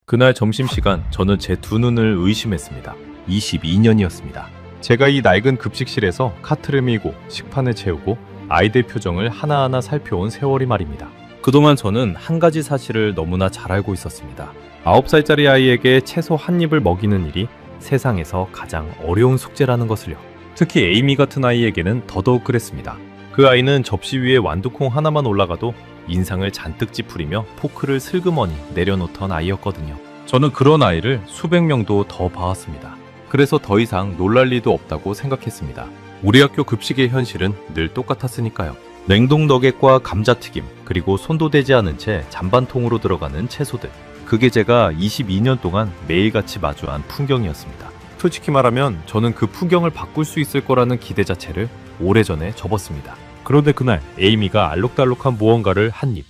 그날 점심시간 저는 제 두 눈을 의심했습니다. 22년이었습니다. 제가 이 낡은 급식실에서 카트를 밀고 식판을 채우고 아이들 표정을 하나하나 살펴온 세월이 말입니다. 그동안 저는 한 가지 사실을 너무나 잘 알고 있었습니다. 9살짜리 아이에게 채소 한 입을 먹이는 일이 세상에서 가장 어려운 숙제라는 것을요. 특히 에이미 같은 아이에게는 더더욱 그랬습니다. 그 아이는 접시 위에 완두콩 하나만 올라가도 인상을 잔뜩 찌푸리며 포크를 슬그머니 내려놓던 아이였거든요. 저는 그런 아이를 수백 명도 더 봐왔습니다. 그래서 더 이상 놀랄 일도 없다고 생각했습니다. 우리 학교 급식의 현실은 늘 똑같았으니까요. 냉동 너겟과 감자튀김, 그리고 손도 대지 않은 채 잔반통으로 들어가는 채소들. 그게 제가 22년 동안 매일같이 마주한 풍경이었습니다. 솔직히 말하면 저는 그 풍경을 바꿀 수 있을 거라는 기대 자체를 오래전에 접었습니다. 그런데 그날 에이미가 알록달록한 무언가를 한 입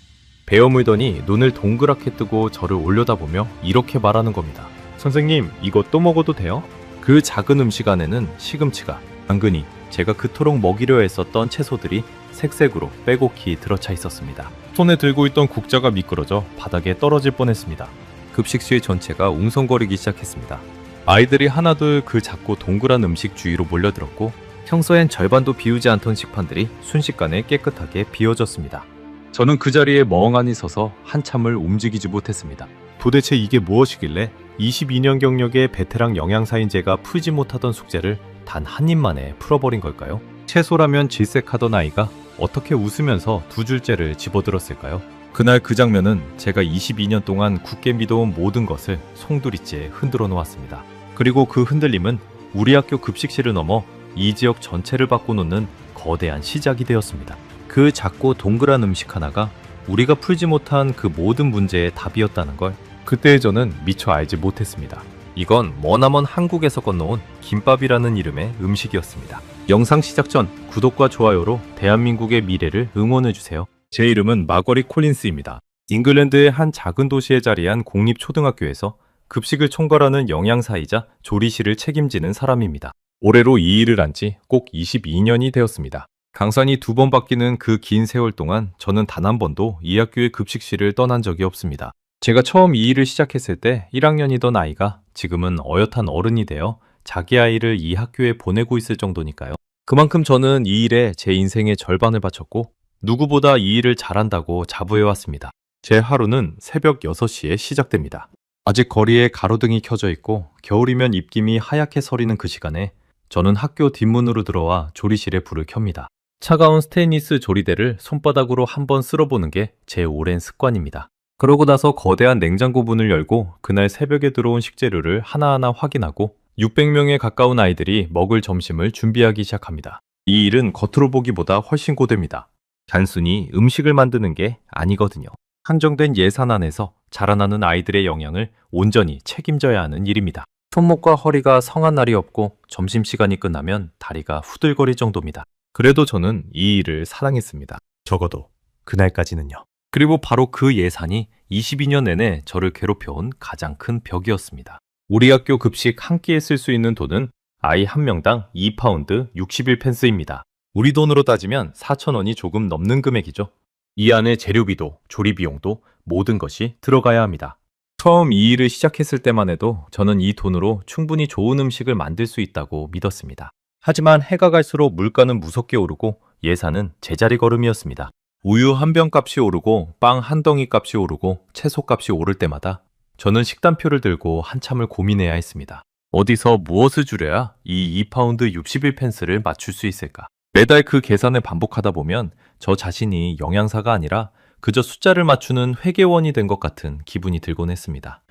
베어 물더니 눈을 동그랗게 뜨고 저를 올려다보며 이렇게 말하는 겁니다. 선생님, 이거 또 먹어도 돼요? 그 작은 음식 안에는 시금치가, 당근이, 제가 그토록 먹이려 했었던 채소들이 색색으로 빼곡히 들어차 있었습니다. 손에 들고 있던 국자가 미끄러져 바닥에 떨어질 뻔했습니다. 급식실 전체가 웅성거리기 시작했습니다. 아이들이 하나둘 그 작고 동그란 음식 주위로 몰려들었고 평소엔 절반도 비우지 않던 식판들이 순식간에 깨끗하게 비워졌습니다. 저는 그 자리에 멍하니 서서 한참을 움직이지 못했습니다. 도대체 이게 무엇이길래 22년 경력의 베테랑 영양사인 제가 풀지 못하던 숙제를 단 한 입만에 풀어버린 걸까요? 채소라면 질색하던 아이가 어떻게 웃으면서 두 줄째를 집어들었을까요? 그날 그 장면은 제가 22년 동안 굳게 믿어온 모든 것을 송두리째 흔들어 놓았습니다. 그리고 그 흔들림은 우리 학교 급식실을 넘어 이 지역 전체를 바꿔놓는 거대한 시작이 되었습니다. 그 작고 동그란 음식 하나가 우리가 풀지 못한 그 모든 문제의 답이었다는 걸 그때 저는 미처 알지 못했습니다. 이건 머나먼 한국에서 건너온 김밥이라는 이름의 음식이었습니다. 영상 시작 전 구독과 좋아요로 대한민국의 미래를 응원해주세요. 제 이름은 마거리 콜린스입니다. 잉글랜드의 한 작은 도시에 자리한 공립초등학교에서 급식을 총괄하는 영양사이자 조리실을 책임지는 사람입니다. 올해로 이 일을 한 지 꼭 22년이 되었습니다. 강산이 2번 바뀌는 그 긴 세월 동안 저는 단 한 번도 이 학교의 급식실을 떠난 적이 없습니다. 제가 처음 이 일을 시작했을 때 1학년이던 아이가 지금은 어엿한 어른이 되어 자기 아이를 이 학교에 보내고 있을 정도니까요. 그만큼 저는 이 일에 제 인생의 절반을 바쳤고 누구보다 이 일을 잘한다고 자부해왔습니다. 제 하루는 새벽 6시에 시작됩니다. 아직 거리에 가로등이 켜져 있고 겨울이면 입김이 하얗게 서리는 그 시간에 저는 학교 뒷문으로 들어와 조리실에 불을 켭니다. 차가운 스테인리스 조리대를 손바닥으로 한번 쓸어보는 게 제 오랜 습관입니다. 그러고 나서 거대한 냉장고 문을 열고 그날 새벽에 들어온 식재료를 하나하나 확인하고 600명에 가까운 아이들이 먹을 점심을 준비하기 시작합니다. 이 일은 겉으로 보기보다 훨씬 고됩니다. 단순히 음식을 만드는 게 아니거든요. 한정된 예산 안에서 자라나는 아이들의 영양을 온전히 책임져야 하는 일입니다. 손목과 허리가 성한 날이 없고 점심시간이 끝나면 다리가 후들거릴 정도입니다. 그래도 저는 이 일을 사랑했습니다. 적어도 그날까지는요. 그리고 바로 그 예산이 22년 내내 저를 괴롭혀온 가장 큰 벽이었습니다. 우리 학교 급식 한 끼에 쓸 수 있는 돈은 아이 한 명당 2파운드 61펜스입니다. 우리 돈으로 따지면 4,000원이 조금 넘는 금액이죠. 이 안에 재료비도 조리비용도 모든 것이 들어가야 합니다. 처음 이 일을 시작했을 때만 해도 저는 이 돈으로 충분히 좋은 음식을 만들 수 있다고 믿었습니다. 하지만 해가 갈수록 물가는 무섭게 오르고 예산은 제자리 걸음이었습니다. 우유 한 병 값이 오르고 빵 한 덩이 값이 오르고 채소 값이 오를 때마다 저는 식단표를 들고 한참을 고민해야 했습니다. 어디서 무엇을 줄여야 이 2파운드 61펜스를 맞출 수 있을까? 매달 그 계산을 반복하다 보면 저 자신이 영양사가 아니라 그저 숫자를 맞추는 회계원이 된 것 같은 기분이 들곤 했습니다.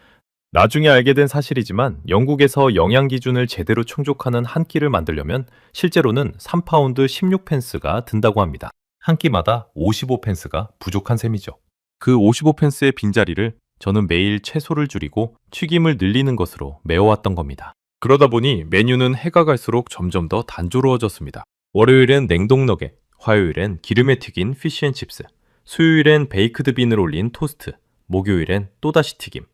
나중에 알게 된 사실이지만 영국에서 영양 기준을 제대로 충족하는 한 끼를 만들려면 실제로는 3파운드 16펜스가 든다고 합니다. 한 끼마다 55펜스가 부족한 셈이죠. 그 55펜스의 빈자리를 저는 매일 채소를 줄이고 튀김을 늘리는 것으로 메워왔던 겁니다. 그러다 보니 메뉴는 해가 갈수록 점점 더 단조로워졌습니다. 월요일엔 냉동 너겟, 화요일엔 기름에 튀긴 피쉬앤칩스, 수요일엔 베이크드 빈을 올린 토스트, 목요일엔 또다시 튀김.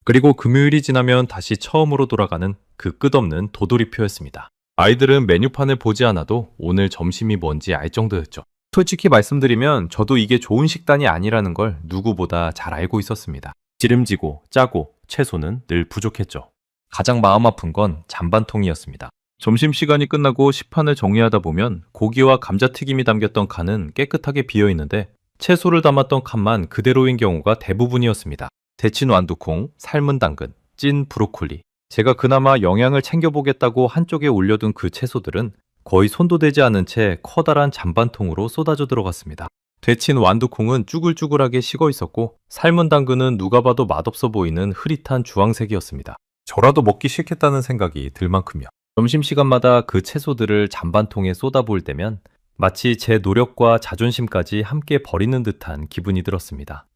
그리고 금요일이 지나면 다시 처음으로 돌아가는 그 끝없는 도돌이표였습니다. 아이들은 메뉴판을 보지 않아도 오늘 점심이 뭔지 알 정도였죠. 솔직히 말씀드리면 저도 이게 좋은 식단이 아니라는 걸 누구보다 잘 알고 있었습니다. 기름지고 짜고 채소는 늘 부족했죠. 가장 마음 아픈 건 잔반통이었습니다. 점심시간이 끝나고 식판을 정리하다 보면 고기와 감자튀김이 담겼던 칸은 깨끗하게 비어 있는데 채소를 담았던 칸만 그대로인 경우가 대부분이었습니다. 데친 완두콩, 삶은 당근, 찐 브로콜리. 제가 그나마 영양을 챙겨보겠다고 한쪽에 올려둔 그 채소들은 거의 손도 대지 않은 채 커다란 잔반통으로 쏟아져 들어갔습니다. 데친 완두콩은 쭈글쭈글하게 식어 있었고 삶은 당근은 누가 봐도 맛없어 보이는 흐릿한 주황색이었습니다. 저라도 먹기 싫겠다는 생각이 들 만큼요. 점심시간마다 그 채소들을 잔반통에 쏟아부을 때면 마치 제 노력과 자존심까지 함께 버리는 듯한 기분이 들었습니다.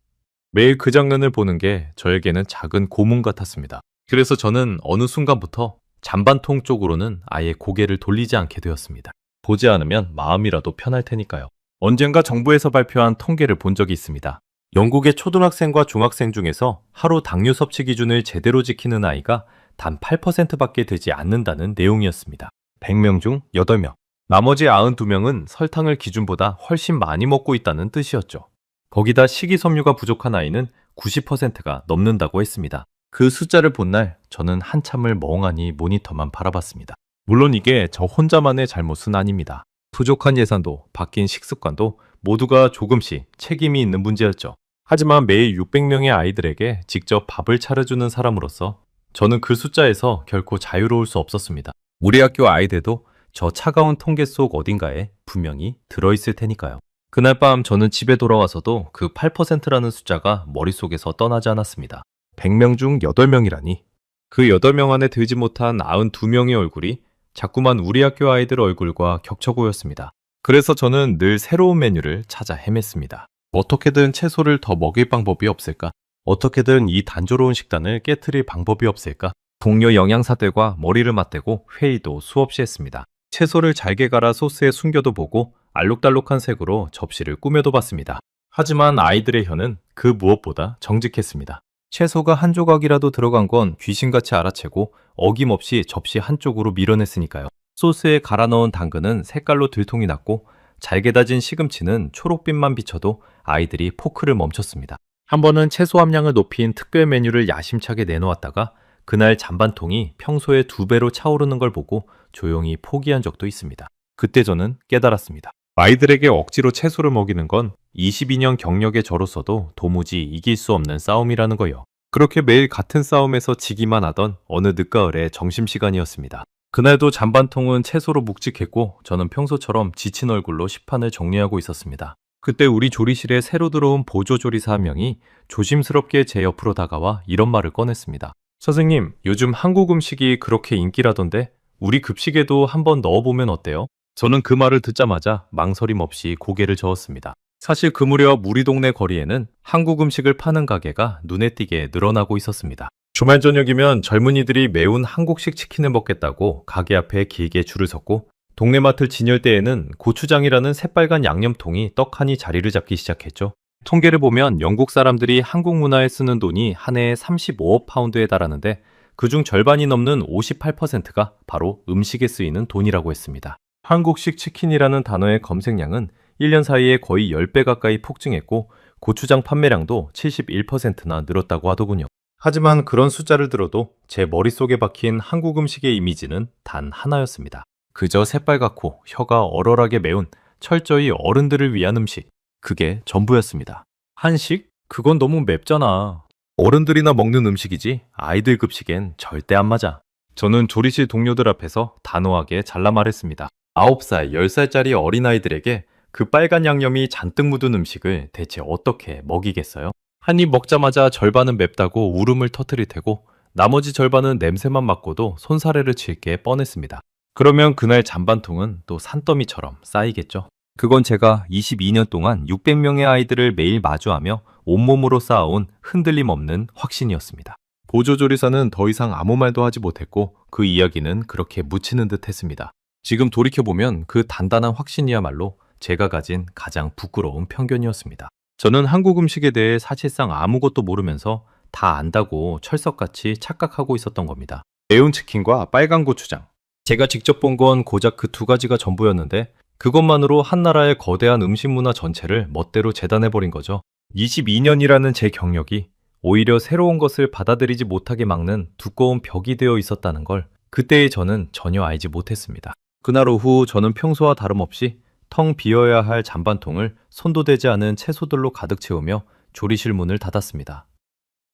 매일 그 장면을 보는 게 저에게는 작은 고문 같았습니다. 그래서 저는 어느 순간부터 잔반통 쪽으로는 아예 고개를 돌리지 않게 되었습니다. 보지 않으면 마음이라도 편할 테니까요. 언젠가 정부에서 발표한 통계를 본 적이 있습니다. 영국의 초등학생과 중학생 중에서 하루 당뇨 섭취 기준을 제대로 지키는 아이가 단 8%밖에 되지 않는다는 내용이었습니다. 100명 중 8명. 나머지 92명은 설탕을 기준보다 훨씬 많이 먹고 있다는 뜻이었죠. 거기다 식이섬유가 부족한 아이는 90%가 넘는다고 했습니다. 그 숫자를 본 날 저는 한참을 멍하니 모니터만 바라봤습니다. 물론 이게 저 혼자만의 잘못은 아닙니다. 부족한 예산도 바뀐 식습관도 모두가 조금씩 책임이 있는 문제였죠. 하지만 매일 600명의 아이들에게 직접 밥을 차려주는 사람으로서 저는 그 숫자에서 결코 자유로울 수 없었습니다. 우리 학교 아이들도 저 차가운 통계 속 어딘가에 분명히 들어있을 테니까요. 그날 밤 저는 집에 돌아와서도 그 8%라는 숫자가 머릿속에서 떠나지 않았습니다. 100명 중 8명이라니. 그 8명 안에 들지 못한 92명의 얼굴이 자꾸만 우리 학교 아이들 얼굴과 겹쳐 보였습니다. 그래서 저는 늘 새로운 메뉴를 찾아 헤맸습니다. 어떻게든 채소를 더 먹일 방법이 없을까? 어떻게든 이 단조로운 식단을 깨트릴 방법이 없을까? 동료 영양사들과 머리를 맞대고 회의도 수없이 했습니다. 채소를 잘게 갈아 소스에 숨겨도 보고 알록달록한 색으로 접시를 꾸며도 봤습니다. 하지만 아이들의 혀는 그 무엇보다 정직했습니다. 채소가 한 조각이라도 들어간 건 귀신같이 알아채고 어김없이 접시 한쪽으로 밀어냈으니까요. 소스에 갈아 넣은 당근은 색깔로 들통이 났고 잘게 다진 시금치는 초록빛만 비춰도 아이들이 포크를 멈췄습니다. 한 번은 채소 함량을 높인 특별 메뉴를 야심차게 내놓았다가 그날 잔반통이 평소의 2배로 차오르는 걸 보고 조용히 포기한 적도 있습니다. 그때 저는 깨달았습니다. 아이들에게 억지로 채소를 먹이는 건 22년 경력의 저로서도 도무지 이길 수 없는 싸움이라는 거요. 그렇게 매일 같은 싸움에서 지기만 하던 어느 늦가을의 점심시간이었습니다. 그날도 잔반통은 채소로 묵직했고 저는 평소처럼 지친 얼굴로 식판을 정리하고 있었습니다. 그때 우리 조리실에 새로 들어온 보조조리사 한 명이 조심스럽게 제 옆으로 다가와 이런 말을 꺼냈습니다. 선생님, 요즘 한국 음식이 그렇게 인기라던데 우리 급식에도 한번 넣어보면 어때요? 저는 그 말을 듣자마자 망설임 없이 고개를 저었습니다. 사실 그 무렵 우리 동네 거리에는 한국 음식을 파는 가게가 눈에 띄게 늘어나고 있었습니다. 주말 저녁이면 젊은이들이 매운 한국식 치킨을 먹겠다고 가게 앞에 길게 줄을 섰고 동네 마트 진열대에는 고추장이라는 새빨간 양념통이 떡하니 자리를 잡기 시작했죠. 통계를 보면 영국 사람들이 한국 문화에 쓰는 돈이 한 해에 35억 파운드에 달하는데 그중 절반이 넘는 58%가 바로 음식에 쓰이는 돈이라고 했습니다. 한국식 치킨이라는 단어의 검색량은 1년 사이에 거의 10배 가까이 폭증했고 고추장 판매량도 71%나 늘었다고 하더군요. 하지만 그런 숫자를 들어도 제 머릿속에 박힌 한국 음식의 이미지는 단 하나였습니다. 그저 새빨갛고 혀가 얼얼하게 매운 철저히 어른들을 위한 음식. 그게 전부였습니다. 한식? 그건 너무 맵잖아. 어른들이나 먹는 음식이지 아이들 급식엔 절대 안 맞아. 저는 조리실 동료들 앞에서 단호하게 잘라 말했습니다. 9살, 10살짜리 어린아이들에게 그 빨간 양념이 잔뜩 묻은 음식을 대체 어떻게 먹이겠어요? 한 입 먹자마자 절반은 맵다고 울음을 터뜨릴 테고 나머지 절반은 냄새만 맡고도 손사래를 칠 게 뻔했습니다. 그러면 그날 잔반통은 또 산더미처럼 쌓이겠죠. 그건 제가 22년 동안 600명의 아이들을 매일 마주하며 온몸으로 쌓아온 흔들림 없는 확신이었습니다. 보조조리사는 더 이상 아무 말도 하지 못했고 그 이야기는 그렇게 묻히는 듯 했습니다. 지금 돌이켜보면 그 단단한 확신이야말로 제가 가진 가장 부끄러운 편견이었습니다. 저는 한국 음식에 대해 사실상 아무것도 모르면서 다 안다고 철석같이 착각하고 있었던 겁니다. 매운 치킨과 빨간 고추장. 제가 직접 본 건 고작 그 2가지가 전부였는데 그것만으로 한 나라의 거대한 음식 문화 전체를 멋대로 재단해버린 거죠. 22년이라는 제 경력이 오히려 새로운 것을 받아들이지 못하게 막는 두꺼운 벽이 되어 있었다는 걸 그때의 저는 전혀 알지 못했습니다. 그날 오후 저는 평소와 다름없이 텅 비어야 할 잔반통을 손도 대지 않은 채소들로 가득 채우며 조리실 문을 닫았습니다.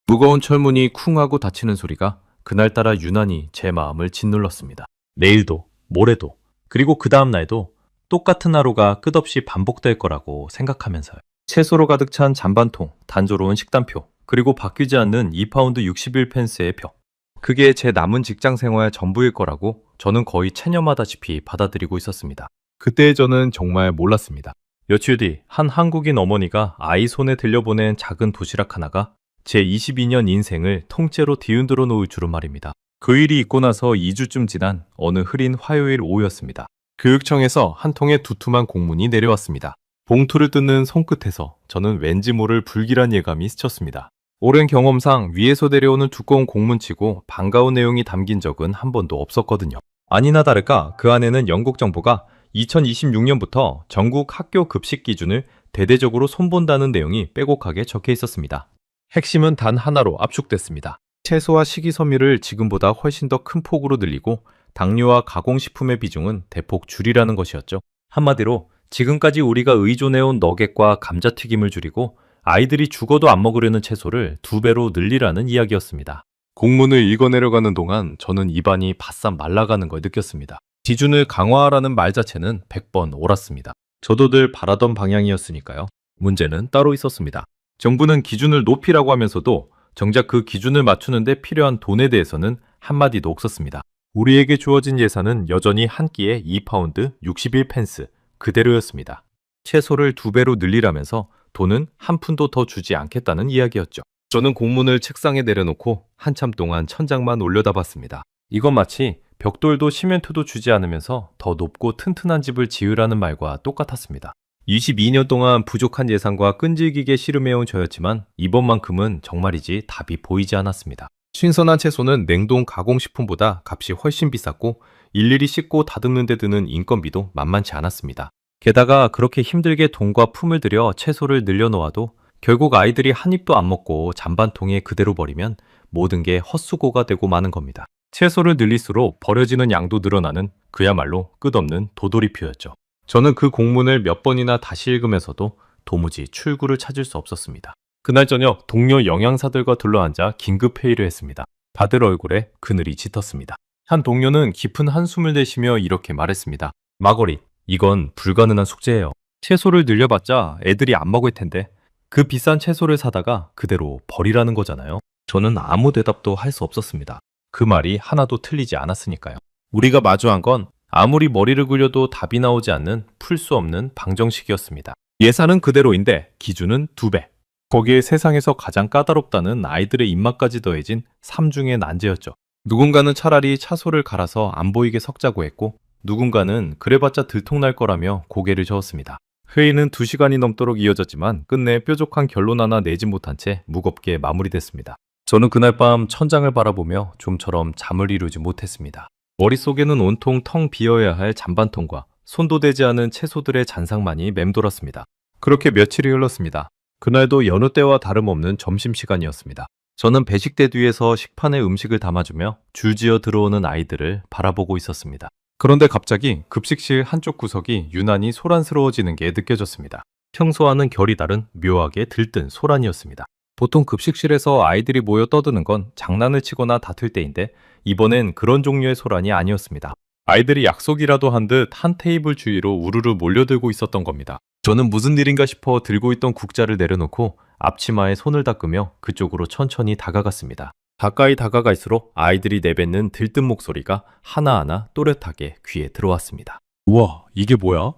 무거운 철문이 쿵 하고 닫히는 소리가 그날따라 유난히 제 마음을 짓눌렀습니다. 내일도, 모레도, 그리고 그 다음 날도 똑같은 하루가 끝없이 반복될 거라고 생각하면서요. 채소로 가득 찬 잔반통, 단조로운 식단표, 그리고 바뀌지 않는 2파운드 61펜스의 벽. 그게 제 남은 직장 생활 전부일 거라고 저는 거의 체념하다시피 받아들이고 있었습니다. 그때 저는 정말 몰랐습니다. 며칠 뒤 한 한국인 어머니가 아이 손에 들려보낸 작은 도시락 하나가 제 22년 인생을 통째로 뒤흔들어 놓을 줄은 말입니다. 그 일이 있고 나서 2주쯤 지난 어느 흐린 화요일 오후였습니다. 교육청에서 한 통의 두툼한 공문이 내려왔습니다. 봉투를 뜯는 손끝에서 저는 왠지 모를 불길한 예감이 스쳤습니다. 오랜 경험상 위에서 내려오는 두꺼운 공문치고 반가운 내용이 담긴 적은 한 번도 없었거든요. 아니나 다를까 그 안에는 영국 정부가 2026년부터 전국 학교 급식 기준을 대대적으로 손본다는 내용이 빼곡하게 적혀 있었습니다. 핵심은 단 하나로 압축됐습니다. 채소와 식이섬유를 지금보다 훨씬 더 큰 폭으로 늘리고 당류와 가공식품의 비중은 대폭 줄이라는 것이었죠. 한마디로 지금까지 우리가 의존해온 너겟과 감자튀김을 줄이고 아이들이 죽어도 안 먹으려는 채소를 2배로 늘리라는 이야기였습니다. 공문을 읽어내려가는 동안 저는 입안이 바싹 말라가는 걸 느꼈습니다. 기준을 강화하라는 말 자체는 100번 옳았습니다. 저도 늘 바라던 방향이었으니까요. 문제는 따로 있었습니다. 정부는 기준을 높이라고 하면서도 정작 그 기준을 맞추는데 필요한 돈에 대해서는 한마디도 없었습니다. 우리에게 주어진 예산은 여전히 한 끼에 2파운드 61펜스 그대로였습니다. 채소를 2배로 늘리라면서 돈은 한 푼도 더 주지 않겠다는 이야기였죠. 저는 공문을 책상에 내려놓고 한참 동안 천장만 올려다봤습니다. 이건 마치 벽돌도 시멘트도 주지 않으면서 더 높고 튼튼한 집을 지으라는 말과 똑같았습니다. 22년 동안 부족한 예산과 끈질기게 씨름해온 저였지만 이번만큼은 정말이지 답이 보이지 않았습니다. 신선한 채소는 냉동 가공식품보다 값이 훨씬 비쌌고 일일이 씻고 다듬는 데 드는 인건비도 만만치 않았습니다. 게다가 그렇게 힘들게 돈과 품을 들여 채소를 늘려놓아도 결국 아이들이 한 입도 안 먹고 잔반통에 그대로 버리면 모든 게 헛수고가 되고 마는 겁니다. 채소를 늘릴수록 버려지는 양도 늘어나는 그야말로 끝없는 도돌이표였죠. 저는 그 공문을 몇 번이나 다시 읽으면서도 도무지 출구를 찾을 수 없었습니다. 그날 저녁 동료 영양사들과 둘러앉아 긴급 회의를 했습니다. 다들 얼굴에 그늘이 짙었습니다. 한 동료는 깊은 한숨을 내쉬며 이렇게 말했습니다. 마거릿, 이건 불가능한 숙제예요. 채소를 늘려봤자 애들이 안 먹을 텐데 그 비싼 채소를 사다가 그대로 버리라는 거잖아요. 저는 아무 대답도 할 수 없었습니다. 그 말이 하나도 틀리지 않았으니까요. 우리가 마주한 건 아무리 머리를 굴려도 답이 나오지 않는 풀 수 없는 방정식이었습니다. 예산은 그대로인데 기준은 2배. 거기에 세상에서 가장 까다롭다는 아이들의 입맛까지 더해진 삼중의 난제였죠. 누군가는 차라리 차소를 갈아서 안 보이게 섞자고 했고 누군가는 그래봤자 들통날 거라며 고개를 저었습니다. 회의는 2시간이 넘도록 이어졌지만 끝내 뾰족한 결론 하나 내지 못한 채 무겁게 마무리됐습니다. 저는 그날 밤 천장을 바라보며 좀처럼 잠을 이루지 못했습니다. 머릿속에는 온통 텅 비어야 할 잔반통과 손도 대지 않은 채소들의 잔상만이 맴돌았습니다. 그렇게 며칠이 흘렀습니다. 그날도 여느 때와 다름없는 점심시간이었습니다. 저는 배식대 뒤에서 식판에 음식을 담아주며 줄지어 들어오는 아이들을 바라보고 있었습니다. 그런데 갑자기 급식실 한쪽 구석이 유난히 소란스러워지는 게 느껴졌습니다. 평소와는 결이 다른 묘하게 들뜬 소란이었습니다. 보통 급식실에서 아이들이 모여 떠드는 건 장난을 치거나 다툴 때인데 이번엔 그런 종류의 소란이 아니었습니다. 아이들이 약속이라도 한 듯 한 테이블 주위로 우르르 몰려들고 있었던 겁니다. 저는 무슨 일인가 싶어 들고 있던 국자를 내려놓고 앞치마에 손을 닦으며 그쪽으로 천천히 다가갔습니다. 가까이 다가갈수록 아이들이 내뱉는 들뜬 목소리가 하나하나 또렷하게 귀에 들어왔습니다. 우와, 이게 뭐야?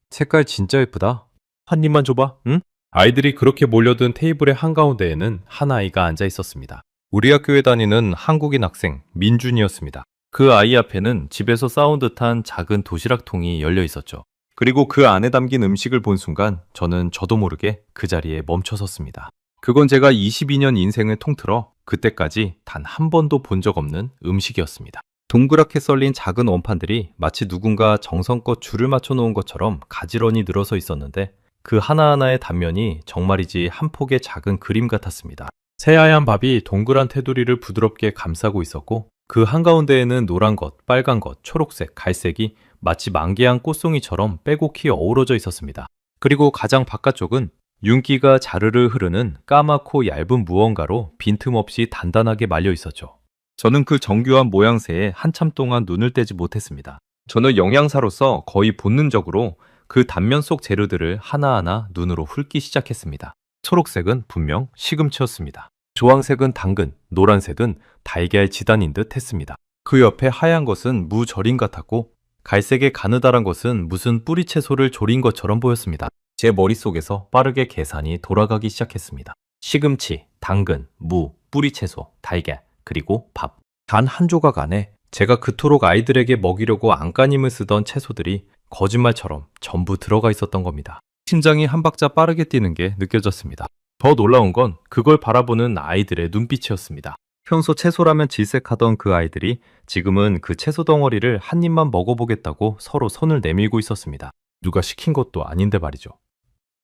색깔 진짜 예쁘다. 한 입만 줘봐, 응? 아이들이 그렇게 몰려든 테이블의 한가운데에는 한 아이가 앉아 있었습니다. 우리 학교에 다니는 한국인 학생 민준이었습니다. 그 아이 앞에는 집에서 싸운 듯한 작은 도시락통이 열려 있었죠. 그리고 그 안에 담긴 음식을 본 순간 저도 모르게 그 자리에 멈춰섰습니다. 그건 제가 22년 인생을 통틀어 그때까지 단 한 번도 본 적 없는 음식이었습니다. 동그랗게 썰린 작은 원판들이 마치 누군가 정성껏 줄을 맞춰 놓은 것처럼 가지런히 늘어서 있었는데 그 하나하나의 단면이 정말이지 한 폭의 작은 그림 같았습니다. 새하얀 밥이 동그란 테두리를 부드럽게 감싸고 있었고 그 한가운데에는 노란 것, 빨간 것, 초록색, 갈색이 마치 만개한 꽃송이처럼 빼곡히 어우러져 있었습니다. 그리고 가장 바깥쪽은 윤기가 자르르 흐르는 까맣고 얇은 무언가로 빈틈없이 단단하게 말려 있었죠. 저는 그 정교한 모양새에 한참 동안 눈을 떼지 못했습니다. 저는 영양사로서 거의 본능적으로 그 단면 속 재료들을 하나하나 눈으로 훑기 시작했습니다. 초록색은 분명 시금치였습니다. 주황색은 당근, 노란색은 달걀 지단인 듯 했습니다. 그 옆에 하얀 것은 무 절임 같았고 갈색의 가느다란 것은 무슨 뿌리 채소를 졸인 것처럼 보였습니다. 제 머릿속에서 빠르게 계산이 돌아가기 시작했습니다. 시금치, 당근, 무, 뿌리 채소, 달걀, 그리고 밥. 단 한 조각 안에 제가 그토록 아이들에게 먹이려고 안간힘을 쓰던 채소들이 거짓말처럼 전부 들어가 있었던 겁니다. 심장이 한 박자 빠르게 뛰는 게 느껴졌습니다. 더 놀라운 건 그걸 바라보는 아이들의 눈빛이었습니다. 평소 채소라면 질색하던 그 아이들이 지금은 그 채소 덩어리를 한 입만 먹어보겠다고 서로 손을 내밀고 있었습니다. 누가 시킨 것도 아닌데 말이죠.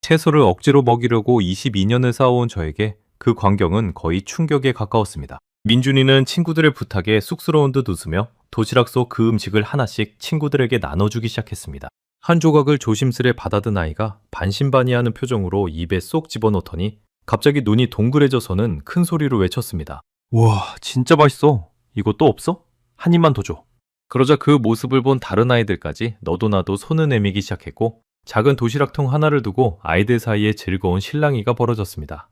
채소를 억지로 먹이려고 22년을 쌓아온 저에게 그 광경은 거의 충격에 가까웠습니다. 민준이는 친구들의 부탁에 쑥스러운 듯 웃으며 도시락 속 그 음식을 하나씩 친구들에게 나눠주기 시작했습니다. 한 조각을 조심스레 받아든 아이가 반신반의하는 표정으로 입에 쏙 집어넣더니 갑자기 눈이 동그래져서는 큰 소리로 외쳤습니다. 우와, 진짜 맛있어. 이거 또 없어? 한 입만 더 줘. 그러자 그 모습을 본 다른 아이들까지 너도 나도 손을 내미기 시작했고 작은 도시락통 하나를 두고 아이들 사이에 즐거운 실랑이가 벌어졌습니다.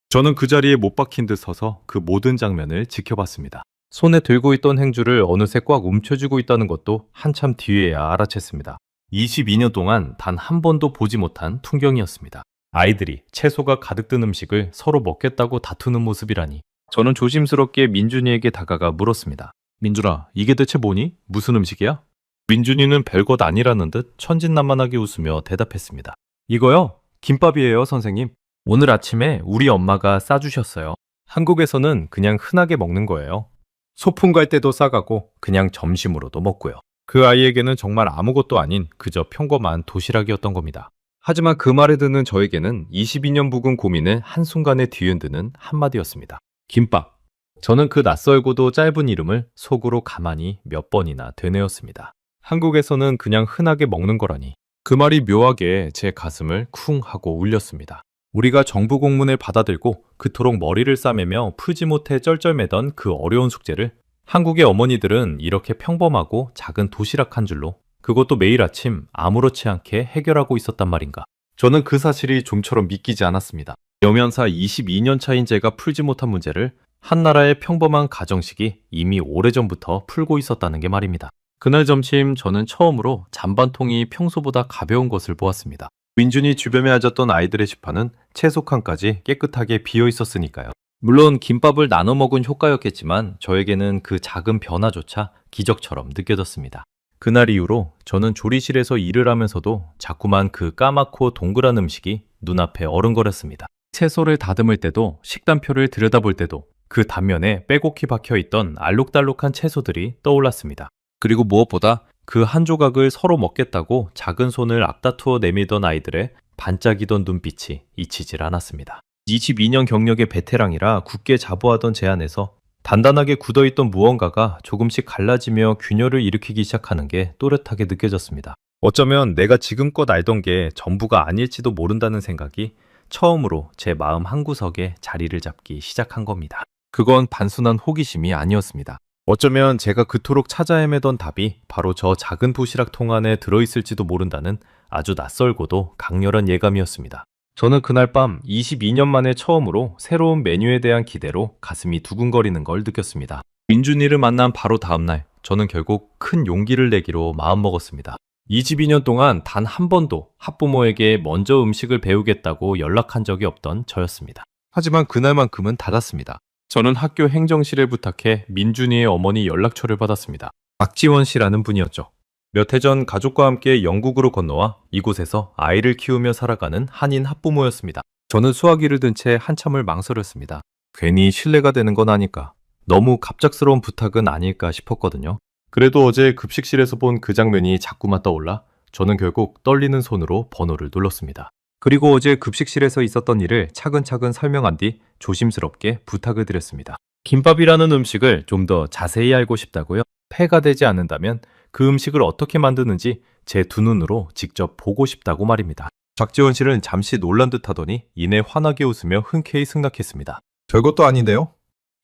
저는 그 자리에 못 박힌 듯 서서 그 모든 장면을 지켜봤습니다. 손에 들고 있던 행주를 어느새 꽉 움켜쥐고 있다는 것도 한참 뒤에야 알아챘습니다. 22년 동안 단 한 번도 보지 못한 풍경이었습니다. 아이들이 채소가 가득 든 음식을 서로 먹겠다고 다투는 모습이라니. 저는 조심스럽게 민준이에게 다가가 물었습니다. 민준아, 이게 대체 뭐니? 무슨 음식이야? 민준이는 별것 아니라는 듯 천진난만하게 웃으며 대답했습니다. 이거요? 김밥이에요, 선생님. 오늘 아침에 우리 엄마가 싸주셨어요. 한국에서는 그냥 흔하게 먹는 거예요. 소풍 갈 때도 싸가고 그냥 점심으로도 먹고요. 그 아이에게는 정말 아무것도 아닌 그저 평범한 도시락이었던 겁니다. 하지만 그 말에 듣는 저에게는 22년 묵은 고민을 한순간에 뒤흔드는 한마디였습니다. 김밥. 저는 그 낯설고도 짧은 이름을 속으로 가만히 몇 번이나 되뇌었습니다. 한국에서는 그냥 흔하게 먹는 거라니. 그 말이 묘하게 제 가슴을 쿵 하고 울렸습니다. 우리가 정부 공문을 받아들고 그토록 머리를 싸매며 풀지 못해 쩔쩔매던 그 어려운 숙제를 한국의 어머니들은 이렇게 평범하고 작은 도시락 한 줄로 그것도 매일 아침 아무렇지 않게 해결하고 있었단 말인가. 저는 그 사실이 좀처럼 믿기지 않았습니다. 여면사 22년 차인 제가 풀지 못한 문제를 한 나라의 평범한 가정식이 이미 오래전부터 풀고 있었다는 게 말입니다. 그날 점심 저는 처음으로 잔반통이 평소보다 가벼운 것을 보았습니다. 민준이 주변에 앉았던 아이들의 식판은 채소 칸까지 깨끗하게 비어 있었으니까요. 물론 김밥을 나눠 먹은 효과였겠지만 저에게는 그 작은 변화조차 기적처럼 느껴졌습니다. 그날 이후로 저는 조리실에서 일을 하면서도 자꾸만 그 까맣고 동그란 음식이 눈앞에 어른거렸습니다. 채소를 다듬을 때도 식단표를 들여다볼 때도 그 단면에 빼곡히 박혀있던 알록달록한 채소들이 떠올랐습니다. 그리고 무엇보다 그 한 조각을 서로 먹겠다고 작은 손을 앞다투어 내밀던 아이들의 반짝이던 눈빛이 잊히질 않았습니다. 22년 경력의 베테랑이라 굳게 자부하던 제 안에서 단단하게 굳어있던 무언가가 조금씩 갈라지며 균열을 일으키기 시작하는 게 또렷하게 느껴졌습니다. 어쩌면 내가 지금껏 알던 게 전부가 아닐지도 모른다는 생각이 처음으로 제 마음 한구석에 자리를 잡기 시작한 겁니다. 그건 단순한 호기심이 아니었습니다. 어쩌면 제가 그토록 찾아 헤매던 답이 바로 저 작은 도시락통 안에 들어있을지도 모른다는 아주 낯설고도 강렬한 예감이었습니다. 저는 그날 밤 22년 만에 처음으로 새로운 메뉴에 대한 기대로 가슴이 두근거리는 걸 느꼈습니다. 민준이를 만난 바로 다음날 저는 결국 큰 용기를 내기로 마음먹었습니다. 22년 동안 단 한 번도 학부모에게 먼저 음식을 배우겠다고 연락한 적이 없던 저였습니다. 하지만 그날만큼은 닫았습니다. 저는 학교 행정실에 부탁해 민준이의 어머니 연락처를 받았습니다. 박지원 씨라는 분이었죠. 몇 해 전 가족과 함께 영국으로 건너와 이곳에서 아이를 키우며 살아가는 한인 학부모였습니다. 저는 수화기를 든 채 한참을 망설였습니다. 괜히 신뢰가 되는 건 아닐까. 너무 갑작스러운 부탁은 아닐까 싶었거든요. 그래도 어제 급식실에서 본 그 장면이 자꾸만 떠올라 저는 결국 떨리는 손으로 번호를 눌렀습니다. 그리고 어제 급식실에서 있었던 일을 차근차근 설명한 뒤 조심스럽게 부탁을 드렸습니다. 김밥이라는 음식을 좀 더 자세히 알고 싶다고요? 폐가 되지 않는다면 그 음식을 어떻게 만드는지 제 두 눈으로 직접 보고 싶다고 말입니다. 박지원 씨는 잠시 놀란 듯 하더니 이내 환하게 웃으며 흔쾌히 승낙했습니다. 별것도 아닌데요?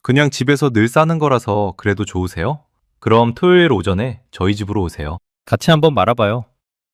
그냥 집에서 늘 싸는 거라서 그래도 좋으세요? 그럼 토요일 오전에 저희 집으로 오세요. 같이 한번 말아봐요.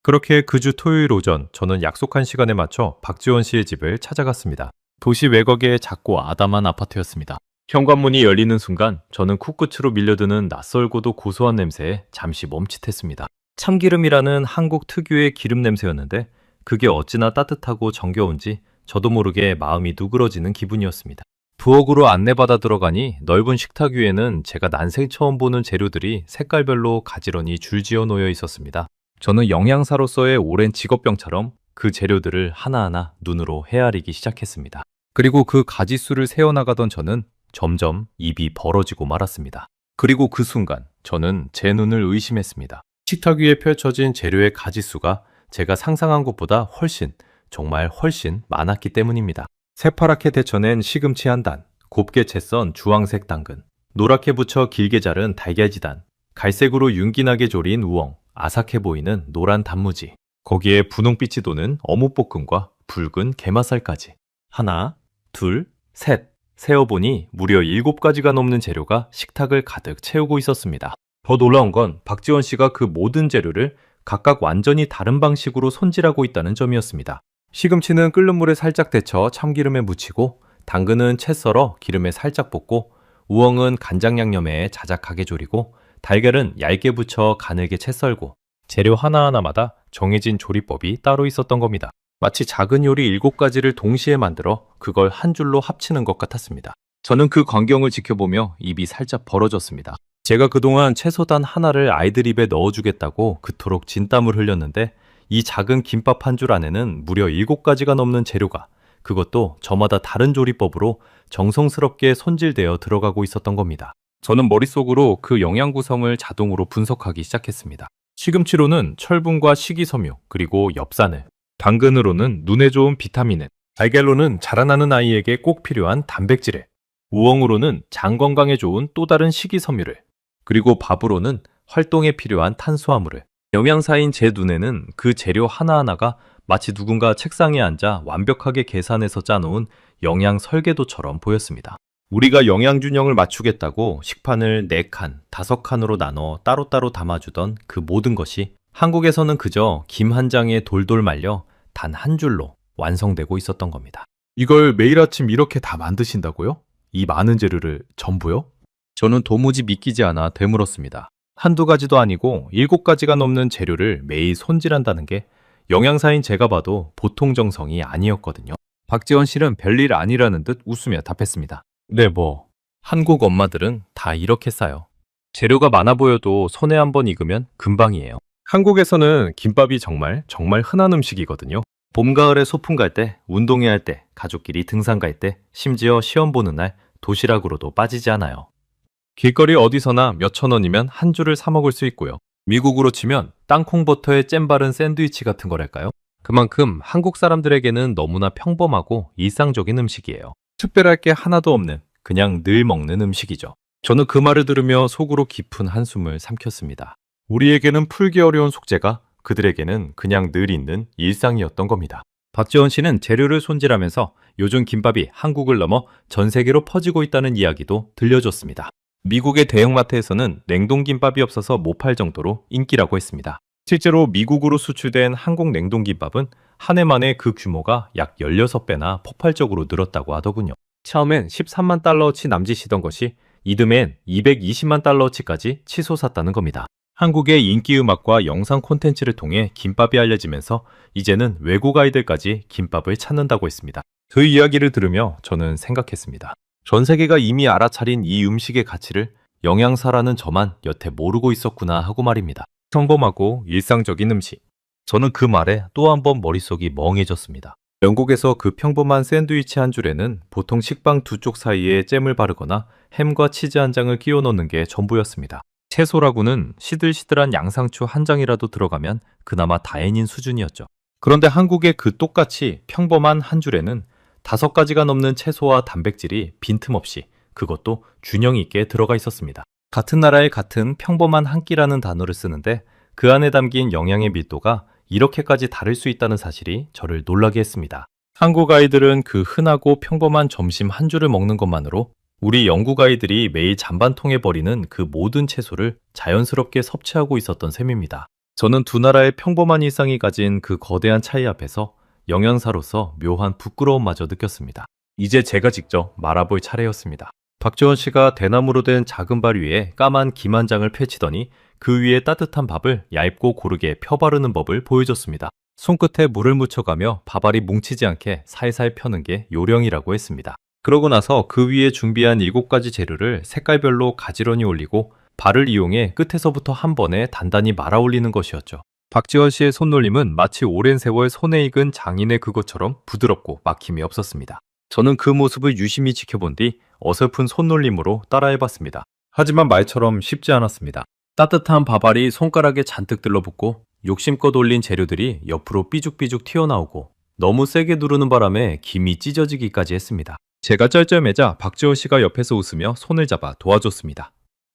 그렇게 그 주 토요일 오전 저는 약속한 시간에 맞춰 박지원 씨의 집을 찾아갔습니다. 도시 외곽의 작고 아담한 아파트였습니다. 현관문이 열리는 순간 저는 코끝으로 밀려드는 낯설고도 고소한 냄새에 잠시 멈칫했습니다. 참기름이라는 한국 특유의 기름 냄새였는데 그게 어찌나 따뜻하고 정겨운지 저도 모르게 마음이 누그러지는 기분이었습니다. 부엌으로 안내받아 들어가니 넓은 식탁 위에는 제가 난생 처음 보는 재료들이 색깔별로 가지런히 줄지어 놓여 있었습니다. 저는 영양사로서의 오랜 직업병처럼 그 재료들을 하나하나 눈으로 헤아리기 시작했습니다. 그리고 그 가짓수를 세어나가던 저는 점점 입이 벌어지고 말았습니다. 그리고 그 순간 저는 제 눈을 의심했습니다. 식탁 위에 펼쳐진 재료의 가짓수가 제가 상상한 것보다 훨씬, 정말 훨씬 많았기 때문입니다. 새파랗게 데쳐낸 시금치 한 단, 곱게 채 썬 주황색 당근, 노랗게 부쳐 길게 자른 달걀지단, 갈색으로 윤기나게 조린 우엉, 아삭해 보이는 노란 단무지, 거기에 분홍빛이 도는 어묵볶음과 붉은 게맛살까지. 하나, 둘, 셋. 세어보니 무려 7가지가 넘는 재료가 식탁을 가득 채우고 있었습니다. 더 놀라운 건 박지원 씨가 그 모든 재료를 각각 완전히 다른 방식으로 손질하고 있다는 점이었습니다. 시금치는 끓는 물에 살짝 데쳐 참기름에 묻히고, 당근은 채 썰어 기름에 살짝 볶고, 우엉은 간장 양념에 자작하게 졸이고, 달걀은 얇게 부쳐 가늘게 채 썰고, 재료 하나하나마다 정해진 조리법이 따로 있었던 겁니다. 마치 작은 요리 7가지를 동시에 만들어 그걸 한 줄로 합치는 것 같았습니다. 저는 그 광경을 지켜보며 입이 살짝 벌어졌습니다. 제가 그동안 채소 단 하나를 아이들 입에 넣어주겠다고 그토록 진땀을 흘렸는데 이 작은 김밥 한 줄 안에는 무려 7가지가 넘는 재료가, 그것도 저마다 다른 조리법으로 정성스럽게 손질되어 들어가고 있었던 겁니다. 저는 머릿속으로 그 영양 구성을 자동으로 분석하기 시작했습니다. 시금치로는 철분과 식이섬유, 그리고 엽산을, 당근으로는 눈에 좋은 비타민을, 달걀로는 자라나는 아이에게 꼭 필요한 단백질을, 우엉으로는 장 건강에 좋은 또 다른 식이섬유를, 그리고 밥으로는 활동에 필요한 탄수화물을. 영양사인 제 눈에는 그 재료 하나하나가 마치 누군가 책상에 앉아 완벽하게 계산해서 짜놓은 영양 설계도처럼 보였습니다. 우리가 영양균형을 맞추겠다고 식판을 4칸, 5칸으로 나눠 따로따로 담아주던 그 모든 것이 한국에서는 그저 김 한 장에 돌돌 말려 단 한 줄로 완성되고 있었던 겁니다. 이걸 매일 아침 이렇게 다 만드신다고요? 이 많은 재료를 전부요? 저는 도무지 믿기지 않아 되물었습니다. 한두 가지도 아니고 7가지가 넘는 재료를 매일 손질한다는 게 영양사인 제가 봐도 보통 정성이 아니었거든요. 박지원 씨는 별일 아니라는 듯 웃으며 답했습니다. 네, 한국 엄마들은 다 이렇게 싸요. 재료가 많아 보여도 손에 한번 익으면 금방이에요. 한국에서는 김밥이 정말 흔한 음식이거든요. 봄, 가을에 소풍 갈 때, 운동회 할 때, 가족끼리 등산 갈 때, 심지어 시험 보는 날 도시락으로도 빠지지 않아요. 길거리 어디서나 몇천 원이면 한 줄을 사 먹을 수 있고요. 미국으로 치면 땅콩 버터에 잼 바른 샌드위치 같은 거랄까요? 그만큼 한국 사람들에게는 너무나 평범하고 일상적인 음식이에요. 특별할 게 하나도 없는 그냥 늘 먹는 음식이죠. 저는 그 말을 들으며 속으로 깊은 한숨을 삼켰습니다. 우리에게는 풀기 어려운 속재가 그들에게는 그냥 늘 있는 일상이었던 겁니다. 박지원 씨는 재료를 손질하면서 요즘 김밥이 한국을 넘어 전 세계로 퍼지고 있다는 이야기도 들려줬습니다. 미국의 대형마트에서는 냉동김밥이 없어서 못 팔 정도로 인기라고 했습니다. 실제로 미국으로 수출된 한국 냉동김밥은 한 해 만에 그 규모가 약 16배나 폭발적으로 늘었다고 하더군요. 처음엔 13만 달러어치 남짓이던 것이 이듬해엔 220만 달러어치까지 치솟았다는 겁니다. 한국의 인기 음악과 영상 콘텐츠를 통해 김밥이 알려지면서 이제는 외국 아이들까지 김밥을 찾는다고 했습니다. 그 이야기를 들으며 저는 생각했습니다. 전 세계가 이미 알아차린 이 음식의 가치를 영양사라는 저만 여태 모르고 있었구나 하고 말입니다. 평범하고 일상적인 음식. 저는 그 말에 또 한 번 머릿속이 멍해졌습니다. 영국에서 그 평범한 샌드위치 한 줄에는 보통 식빵 두 쪽 사이에 잼을 바르거나 햄과 치즈 한 장을 끼워 넣는 게 전부였습니다. 채소라고는 시들시들한 양상추 한 장이라도 들어가면 그나마 다행인 수준이었죠. 그런데 한국의 그 똑같이 평범한 한 줄에는 5가지가 넘는 채소와 단백질이 빈틈없이, 그것도 균형 있게 들어가 있었습니다. 같은 나라의 같은 평범한 한 끼라는 단어를 쓰는데 그 안에 담긴 영양의 밀도가 이렇게까지 다를 수 있다는 사실이 저를 놀라게 했습니다. 한국 아이들은 그 흔하고 평범한 점심 한 줄을 먹는 것만으로 우리 영국 아이들이 매일 잔반통에 버리는 그 모든 채소를 자연스럽게 섭취하고 있었던 셈입니다. 저는 두 나라의 평범한 일상이 가진 그 거대한 차이 앞에서 영양사로서 묘한 부끄러움마저 느꼈습니다. 이제 제가 직접 말아볼 차례였습니다. 박지원 씨가 대나무로 된 작은 발 위에 까만 김 한 장을 펼치더니 그 위에 따뜻한 밥을 얇고 고르게 펴바르는 법을 보여줬습니다. 손끝에 물을 묻혀가며 밥알이 뭉치지 않게 살살 펴는 게 요령이라고 했습니다. 그러고 나서 그 위에 준비한 7가지 재료를 색깔별로 가지런히 올리고 발을 이용해 끝에서부터 한 번에 단단히 말아 올리는 것이었죠. 박지원 씨의 손놀림은 마치 오랜 세월 손에 익은 장인의 그것처럼 부드럽고 막힘이 없었습니다. 저는 그 모습을 유심히 지켜본 뒤 어설픈 손놀림으로 따라해봤습니다. 하지만 말처럼 쉽지 않았습니다. 따뜻한 밥알이 손가락에 잔뜩 들러붙고 욕심껏 올린 재료들이 옆으로 삐죽삐죽 튀어나오고 너무 세게 누르는 바람에 김이 찢어지기까지 했습니다. 제가 쩔쩔매자 박지원 씨가 옆에서 웃으며 손을 잡아 도와줬습니다.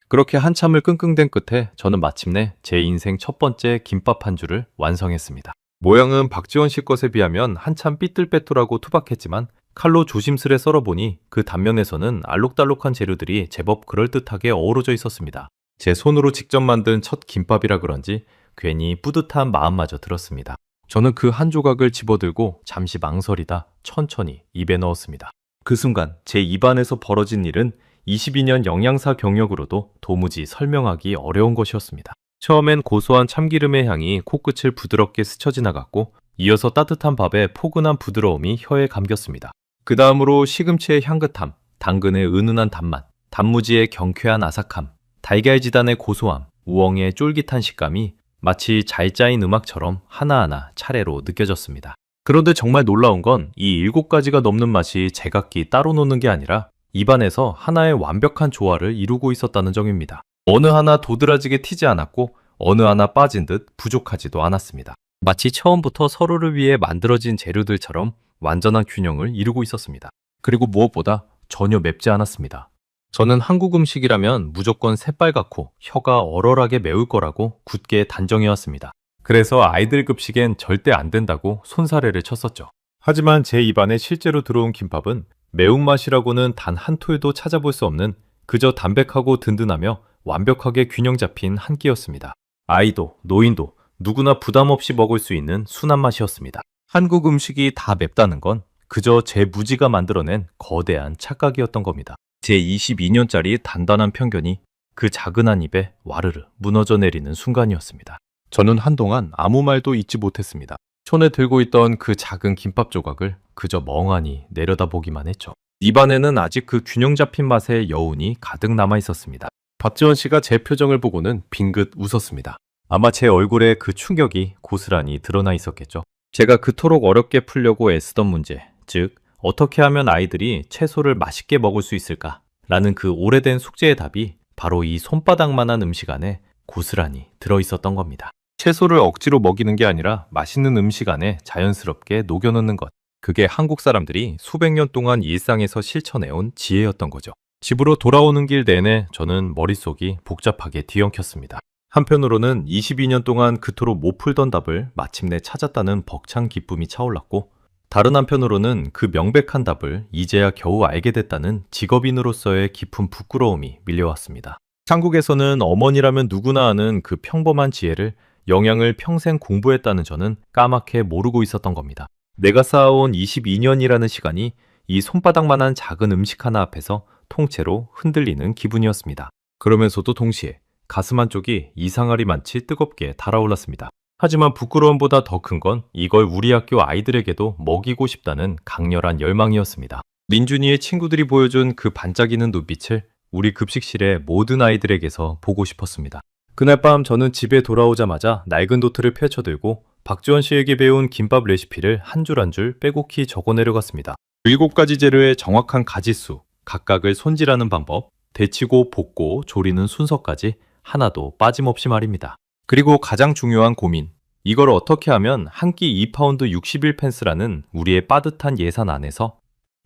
그렇게 한참을 끙끙댄 끝에 저는 마침내 제 인생 첫 번째 김밥 한 줄을 완성했습니다. 모양은 박지원 씨 것에 비하면 한참 삐뚤빼뚤하고 투박했지만 칼로 조심스레 썰어보니 그 단면에서는 알록달록한 재료들이 제법 그럴듯하게 어우러져 있었습니다. 제 손으로 직접 만든 첫 김밥이라 그런지 괜히 뿌듯한 마음마저 들었습니다. 저는 그 한 조각을 집어들고 잠시 망설이다 천천히 입에 넣었습니다. 그 순간 제 입안에서 벌어진 일은 22년 영양사 경력으로도 도무지 설명하기 어려운 것이었습니다. 처음엔 고소한 참기름의 향이 코끝을 부드럽게 스쳐 지나갔고 이어서 따뜻한 밥의 포근한 부드러움이 혀에 감겼습니다. 그 다음으로 시금치의 향긋함, 당근의 은은한 단맛, 단무지의 경쾌한 아삭함, 달걀 지단의 고소함, 우엉의 쫄깃한 식감이 마치 잘 짜인 음악처럼 하나하나 차례로 느껴졌습니다. 그런데 정말 놀라운 건 이 7가지가 넘는 맛이 제각기 따로 노는 게 아니라 입안에서 하나의 완벽한 조화를 이루고 있었다는 점입니다. 어느 하나 도드라지게 튀지 않았고 어느 하나 빠진 듯 부족하지도 않았습니다. 마치 처음부터 서로를 위해 만들어진 재료들처럼 완전한 균형을 이루고 있었습니다. 그리고 무엇보다 전혀 맵지 않았습니다. 저는 한국 음식이라면 무조건 새빨갛고 혀가 얼얼하게 매울 거라고 굳게 단정해왔습니다. 그래서 아이들 급식엔 절대 안 된다고 손사래를 쳤었죠. 하지만 제 입안에 실제로 들어온 김밥은 매운맛이라고는 단 한 톨도 찾아볼 수 없는 그저 담백하고 든든하며 완벽하게 균형 잡힌 한 끼였습니다. 아이도 노인도 누구나 부담 없이 먹을 수 있는 순한 맛이었습니다. 한국 음식이 다 맵다는 건 그저 제 무지가 만들어낸 거대한 착각이었던 겁니다. 제 22년짜리 단단한 편견이 그 작은 한 입에 와르르 무너져 내리는 순간이었습니다. 저는 한동안 아무 말도 잊지 못했습니다. 손에 들고 있던 그 작은 김밥 조각을 그저 멍하니 내려다보기만 했죠. 입안에는 아직 그 균형 잡힌 맛의 여운이 가득 남아 있었습니다. 박지원 씨가 제 표정을 보고는 빙긋 웃었습니다. 아마 제 얼굴에 그 충격이 고스란히 드러나 있었겠죠. 제가 그토록 어렵게 풀려고 애쓰던 문제, 즉 어떻게 하면 아이들이 채소를 맛있게 먹을 수 있을까? 라는 그 오래된 숙제의 답이 바로 이 손바닥만한 음식 안에 고스란히 들어있었던 겁니다. 채소를 억지로 먹이는 게 아니라 맛있는 음식 안에 자연스럽게 녹여넣는 것. 그게 한국 사람들이 수백 년 동안 일상에서 실천해온 지혜였던 거죠. 집으로 돌아오는 길 내내 저는 머릿속이 복잡하게 뒤엉켰습니다. 한편으로는 22년 동안 그토록 못 풀던 답을 마침내 찾았다는 벅찬 기쁨이 차올랐고, 다른 한편으로는 그 명백한 답을 이제야 겨우 알게 됐다는 직업인으로서의 깊은 부끄러움이 밀려왔습니다. 한국에서는 어머니라면 누구나 아는 그 평범한 지혜를 영양을 평생 공부했다는 저는 까맣게 모르고 있었던 겁니다. 내가 쌓아온 22년이라는 시간이 이 손바닥만한 작은 음식 하나 앞에서 통째로 흔들리는 기분이었습니다. 그러면서도 동시에 가슴 한쪽이 이상하리 많지 뜨겁게 달아올랐습니다. 하지만 부끄러움보다 더 큰 건 이걸 우리 학교 아이들에게도 먹이고 싶다는 강렬한 열망이었습니다. 민준이의 친구들이 보여준 그 반짝이는 눈빛을 우리 급식실의 모든 아이들에게서 보고 싶었습니다. 그날 밤 저는 집에 돌아오자마자 낡은 노트를 펼쳐들고 박지원 씨에게 배운 김밥 레시피를 한 줄 한 줄 빼곡히 적어 내려갔습니다. 7가지 재료의 정확한 가짓수, 각각을 손질하는 방법, 데치고 볶고 조리는 순서까지 하나도 빠짐없이 말입니다. 그리고 가장 중요한 고민, 이걸 어떻게 하면 한 끼 2파운드 61펜스라는 우리의 빠듯한 예산 안에서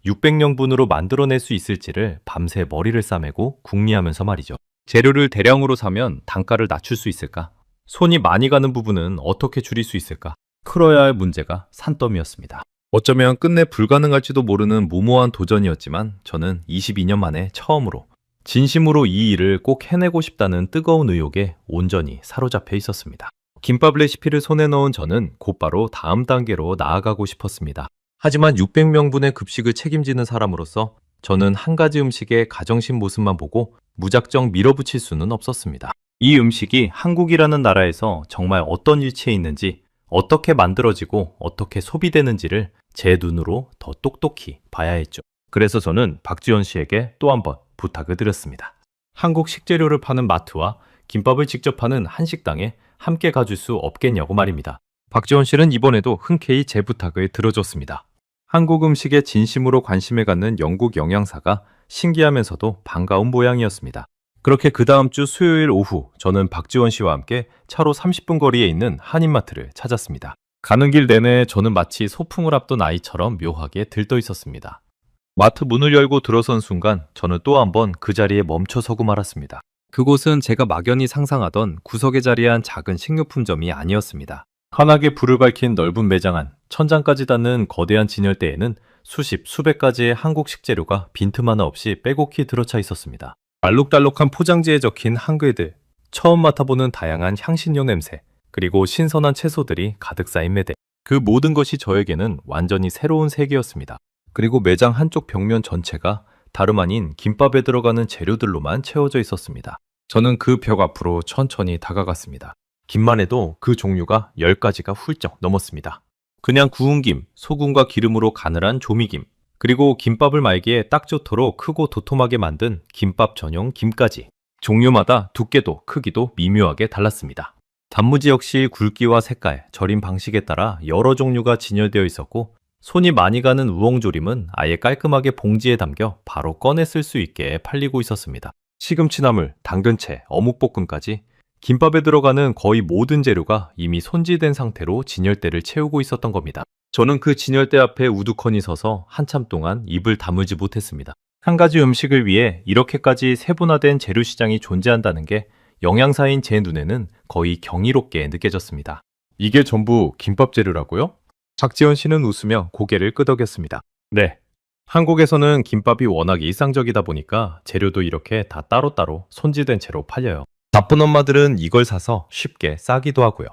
600명분으로 만들어낼 수 있을지를 밤새 머리를 싸매고 궁리하면서 말이죠. 재료를 대량으로 사면 단가를 낮출 수 있을까? 손이 많이 가는 부분은 어떻게 줄일 수 있을까? 풀어야 할 문제가 산더미였습니다. 어쩌면 끝내 불가능할지도 모르는 무모한 도전이었지만 저는 22년 만에 처음으로 진심으로 이 일을 꼭 해내고 싶다는 뜨거운 의욕에 온전히 사로잡혀 있었습니다. 김밥 레시피를 손에 넣은 저는 곧바로 다음 단계로 나아가고 싶었습니다. 하지만 600명분의 급식을 책임지는 사람으로서 저는 한 가지 음식의 가정식 모습만 보고 무작정 밀어붙일 수는 없었습니다. 이 음식이 한국이라는 나라에서 정말 어떤 위치에 있는지, 어떻게 만들어지고 어떻게 소비되는지를 제 눈으로 더 똑똑히 봐야 했죠. 그래서 저는 박지원 씨에게 또 한 번 부탁을 드렸습니다. 한국 식재료를 파는 마트와 김밥을 직접 파는 한식당에 함께 가줄 수 없겠냐고 말입니다. 박지원 씨는 이번에도 흔쾌히 제 부탁을 들어줬습니다. 한국 음식에 진심으로 관심을 갖는 영국 영양사가 신기하면서도 반가운 모양이었습니다. 그렇게 그 다음 주 수요일 오후 저는 박지원 씨와 함께 차로 30분 거리에 있는 한인마트를 찾았습니다. 가는 길 내내 저는 마치 소풍을 앞둔 아이처럼 묘하게 들떠 있었습니다. 마트 문을 열고 들어선 순간 저는 또 한 번 그 자리에 멈춰서고 말았습니다. 그곳은 제가 막연히 상상하던 구석에 자리한 작은 식료품점이 아니었습니다. 환하게 불을 밝힌 넓은 매장 안, 천장까지 닿는 거대한 진열대에는 수십, 수백 가지의 한국 식재료가 빈틈 하나 없이 빼곡히 들어차 있었습니다. 알록달록한 포장지에 적힌 한글들, 처음 맡아보는 다양한 향신료 냄새, 그리고 신선한 채소들이 가득 쌓인 매대. 그 모든 것이 저에게는 완전히 새로운 세계였습니다. 그리고 매장 한쪽 벽면 전체가 다름 아닌 김밥에 들어가는 재료들로만 채워져 있었습니다. 저는 그 벽 앞으로 천천히 다가갔습니다. 김만 해도 그 종류가 10가지가 훌쩍 넘었습니다. 그냥 구운 김, 소금과 기름으로 가늘한 조미김, 그리고 김밥을 말기에 딱 좋도록 크고 도톰하게 만든 김밥 전용 김까지. 종류마다 두께도 크기도 미묘하게 달랐습니다. 단무지 역시 굵기와 색깔, 절임 방식에 따라 여러 종류가 진열되어 있었고 손이 많이 가는 우엉조림은 아예 깔끔하게 봉지에 담겨 바로 꺼내 쓸 수 있게 팔리고 있었습니다. 시금치나물, 당근채, 어묵볶음까지 김밥에 들어가는 거의 모든 재료가 이미 손질된 상태로 진열대를 채우고 있었던 겁니다. 저는 그 진열대 앞에 우두커니 서서 한참 동안 입을 다물지 못했습니다. 한 가지 음식을 위해 이렇게까지 세분화된 재료 시장이 존재한다는 게 영양사인 제 눈에는 거의 경이롭게 느껴졌습니다. 이게 전부 김밥 재료라고요? 박지원 씨는 웃으며 고개를 끄덕였습니다. 네. 한국에서는 김밥이 워낙 일상적이다 보니까 재료도 이렇게 다 따로따로 손질된 채로 팔려요. 바쁜 엄마들은 이걸 사서 쉽게 싸기도 하고요.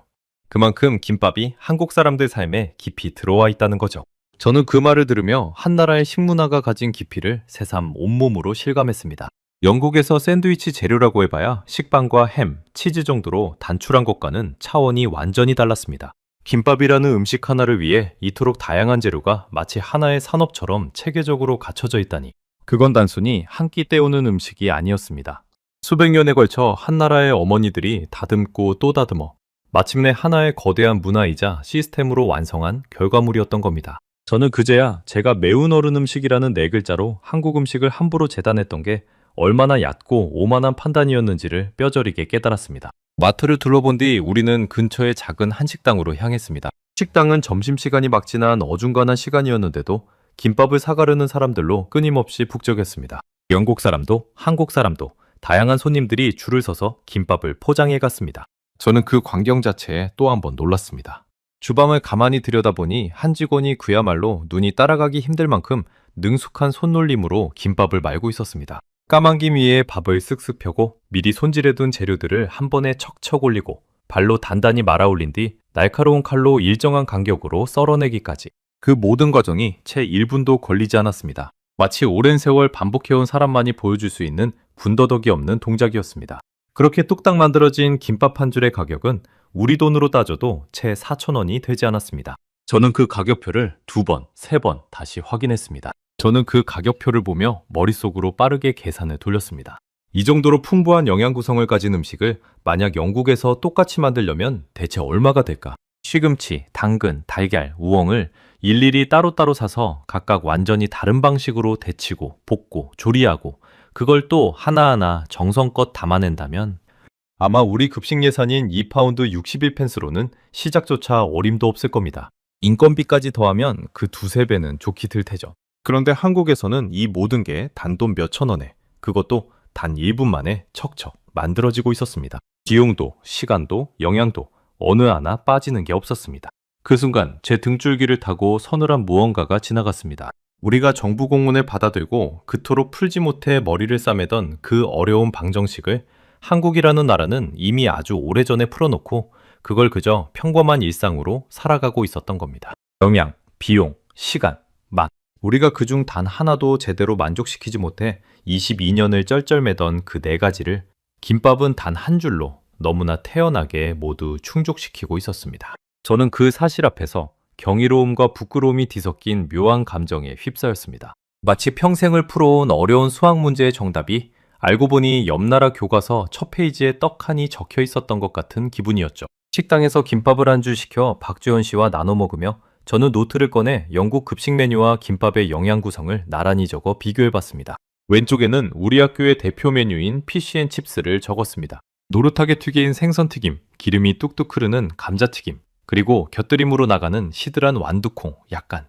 그만큼 김밥이 한국 사람들 삶에 깊이 들어와 있다는 거죠. 저는 그 말을 들으며 한 나라의 식문화가 가진 깊이를 새삼 온몸으로 실감했습니다. 영국에서 샌드위치 재료라고 해봐야 식빵과 햄, 치즈 정도로 단출한 것과는 차원이 완전히 달랐습니다. 김밥이라는 음식 하나를 위해 이토록 다양한 재료가 마치 하나의 산업처럼 체계적으로 갖춰져 있다니. 그건 단순히 한 끼 때우는 음식이 아니었습니다. 수백 년에 걸쳐 한 나라의 어머니들이 다듬고 또 다듬어 마침내 하나의 거대한 문화이자 시스템으로 완성한 결과물이었던 겁니다. 저는 그제야 제가 매운 어른 음식이라는 네 글자로 한국 음식을 함부로 재단했던 게 얼마나 얕고 오만한 판단이었는지를 뼈저리게 깨달았습니다. 마트를 둘러본 뒤 우리는 근처의 작은 한식당으로 향했습니다. 식당은 점심시간이 막 지난 어중간한 시간이었는데도 김밥을 사가려는 사람들로 끊임없이 북적였습니다. 영국 사람도 한국 사람도 다양한 손님들이 줄을 서서 김밥을 포장해 갔습니다. 저는 그 광경 자체에 또 한 번 놀랐습니다. 주방을 가만히 들여다보니 한 직원이 그야말로 눈이 따라가기 힘들 만큼 능숙한 손놀림으로 김밥을 말고 있었습니다. 까만 김 위에 밥을 쓱쓱 펴고 미리 손질해둔 재료들을 한 번에 척척 올리고 발로 단단히 말아 올린 뒤 날카로운 칼로 일정한 간격으로 썰어내기까지. 그 모든 과정이 채 1분도 걸리지 않았습니다. 마치 오랜 세월 반복해온 사람만이 보여줄 수 있는 군더더기 없는 동작이었습니다. 그렇게 뚝딱 만들어진 김밥 한 줄의 가격은 우리 돈으로 따져도 채 4,000원이 되지 않았습니다. 저는 그 가격표를 2번, 3번 다시 확인했습니다. 저는 그 가격표를 보며 머릿속으로 빠르게 계산을 돌렸습니다. 이 정도로 풍부한 영양 구성을 가진 음식을 만약 영국에서 똑같이 만들려면 대체 얼마가 될까? 시금치, 당근, 달걀, 우엉을 일일이 따로따로 사서 각각 완전히 다른 방식으로 데치고 볶고 조리하고 그걸 또 하나하나 정성껏 담아낸다면 아마 우리 급식 예산인 2파운드 61펜스로는 시작조차 어림도 없을 겁니다. 인건비까지 더하면 그 두세 배는 좋게 들 테죠. 그런데 한국에서는 이 모든 게 단돈 몇천 원에, 그것도 단 1분 만에 척척 만들어지고 있었습니다. 비용도, 시간도, 영양도 어느 하나 빠지는 게 없었습니다. 그 순간 제 등줄기를 타고 서늘한 무언가가 지나갔습니다. 우리가 정부 공문을 받아들고 그토록 풀지 못해 머리를 싸매던 그 어려운 방정식을 한국이라는 나라는 이미 아주 오래전에 풀어놓고 그걸 그저 평범한 일상으로 살아가고 있었던 겁니다. 영양, 비용, 시간, 맛. 우리가 그중 단 하나도 제대로 만족시키지 못해 22년을 쩔쩔매던 그 네 가지를 김밥은 단 한 줄로 너무나 태연하게 모두 충족시키고 있었습니다. 저는 그 사실 앞에서 경이로움과 부끄러움이 뒤섞인 묘한 감정에 휩싸였습니다. 마치 평생을 풀어온 어려운 수학 문제의 정답이 알고 보니 옆나라 교과서 첫 페이지에 떡하니 적혀 있었던 것 같은 기분이었죠. 식당에서 김밥을 한 줄 시켜 박주현 씨와 나눠 먹으며 저는 노트를 꺼내 영국 급식 메뉴와 김밥의 영양 구성을 나란히 적어 비교해봤습니다. 왼쪽에는 우리 학교의 대표 메뉴인 피쉬앤칩스를 적었습니다. 노릇하게 튀긴 생선튀김, 기름이 뚝뚝 흐르는 감자튀김, 그리고 곁들임으로 나가는 시들한 완두콩 약간.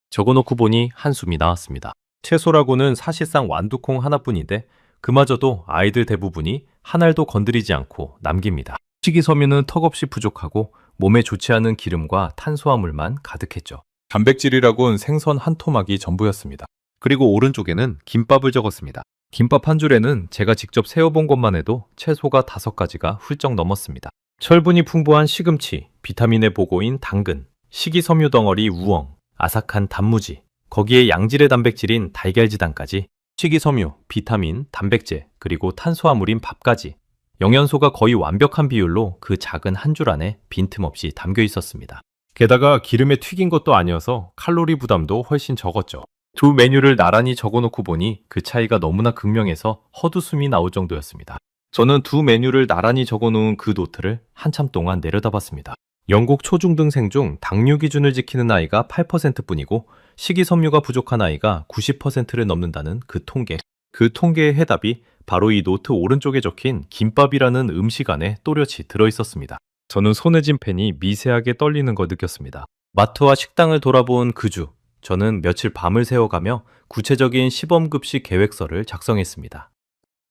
적어놓고 보니 한숨이 나왔습니다. 채소라고는 사실상 완두콩 하나뿐인데 그마저도 아이들 대부분이 한 알도 건드리지 않고 남깁니다. 식이섬유는 턱없이 부족하고 몸에 좋지 않은 기름과 탄수화물만 가득했죠. 단백질이라곤 생선 한 토막이 전부였습니다. 그리고 오른쪽에는 김밥을 적었습니다. 김밥 한 줄에는 제가 직접 세어본 것만 해도 채소가 5가지가 훌쩍 넘었습니다. 철분이 풍부한 시금치, 비타민의 보고인 당근, 식이섬유 덩어리 우엉, 아삭한 단무지, 거기에 양질의 단백질인 달걀지단까지 식이섬유, 비타민, 단백질, 그리고 탄수화물인 밥까지 영양소가 거의 완벽한 비율로 그 작은 한 줄 안에 빈틈없이 담겨 있었습니다. 게다가 기름에 튀긴 것도 아니어서 칼로리 부담도 훨씬 적었죠. 두 메뉴를 나란히 적어놓고 보니 그 차이가 너무나 극명해서 헛웃음이 나올 정도였습니다. 저는 두 메뉴를 나란히 적어놓은 그 노트를 한참 동안 내려다봤습니다. 영국 초중등생 중 당뇨 기준을 지키는 아이가 8%뿐이고 식이섬유가 부족한 아이가 90%를 넘는다는 그 통계. 그 통계의 해답이 바로 이 노트 오른쪽에 적힌 김밥이라는 음식 안에 또렷이 들어있었습니다. 저는 손에 쥔 펜이 미세하게 떨리는 걸 느꼈습니다. 마트와 식당을 돌아본 그 주, 저는 며칠 밤을 새워가며 구체적인 시범급식 계획서를 작성했습니다.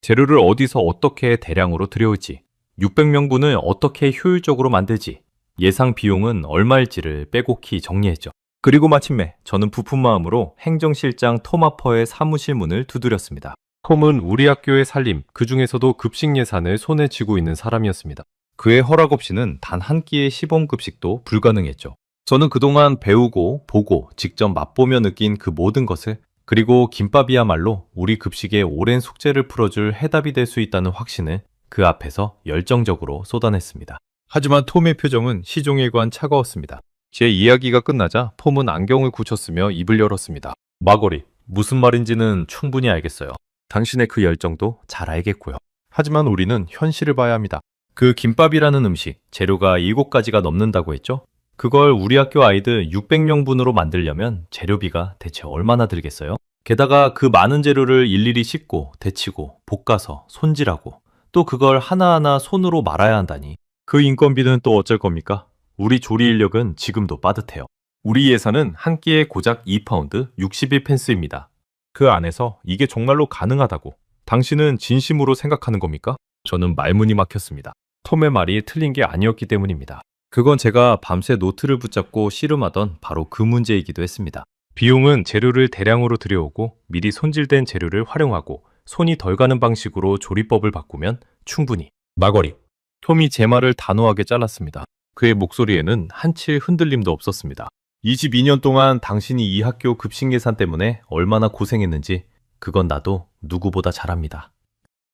재료를 어디서 어떻게 대량으로 들여올지, 600명분을 어떻게 효율적으로 만들지, 예상 비용은 얼마일지를 빼곡히 정리했죠. 그리고 마침내 저는 부푼 마음으로 행정실장 톰 하퍼의 사무실 문을 두드렸습니다. 톰은 우리 학교의 살림, 그 중에서도 급식 예산을 손에 쥐고 있는 사람이었습니다. 그의 허락 없이는 단 한 끼의 시범급식도 불가능했죠. 저는 그동안 배우고 보고 직접 맛보며 느낀 그 모든 것을, 그리고 김밥이야말로 우리 급식의 오랜 숙제를 풀어줄 해답이 될 수 있다는 확신을 그 앞에서 열정적으로 쏟아냈습니다. 하지만 톰의 표정은 시종일관 차가웠습니다. 제 이야기가 끝나자 톰은 안경을 굳혔으며 입을 열었습니다. 마거리, 무슨 말인지는 충분히 알겠어요. 당신의 그 열정도 잘 알겠고요. 하지만 우리는 현실을 봐야 합니다. 그 김밥이라는 음식, 재료가 7가지가 넘는다고 했죠? 그걸 우리 학교 아이들 600명분으로 만들려면 재료비가 대체 얼마나 들겠어요? 게다가 그 많은 재료를 일일이 씻고, 데치고, 볶아서, 손질하고, 또 그걸 하나하나 손으로 말아야 한다니. 그 인건비는 또 어쩔 겁니까? 우리 조리 인력은 지금도 빠듯해요. 우리 예산은 한 끼에 고작 2파운드 61펜스입니다. 그 안에서 이게 정말로 가능하다고 당신은 진심으로 생각하는 겁니까? 저는 말문이 막혔습니다. 톰의 말이 틀린 게 아니었기 때문입니다. 그건 제가 밤새 노트를 붙잡고 씨름하던 바로 그 문제이기도 했습니다. 비용은 재료를 대량으로 들여오고 미리 손질된 재료를 활용하고 손이 덜 가는 방식으로 조리법을 바꾸면 충분히. 마거리. 톰이 제 말을 단호하게 잘랐습니다. 그의 목소리에는 한치의 흔들림도 없었습니다. 22년 동안 당신이 이 학교 급식 예산 때문에 얼마나 고생했는지 그건 나도 누구보다 잘 압니다.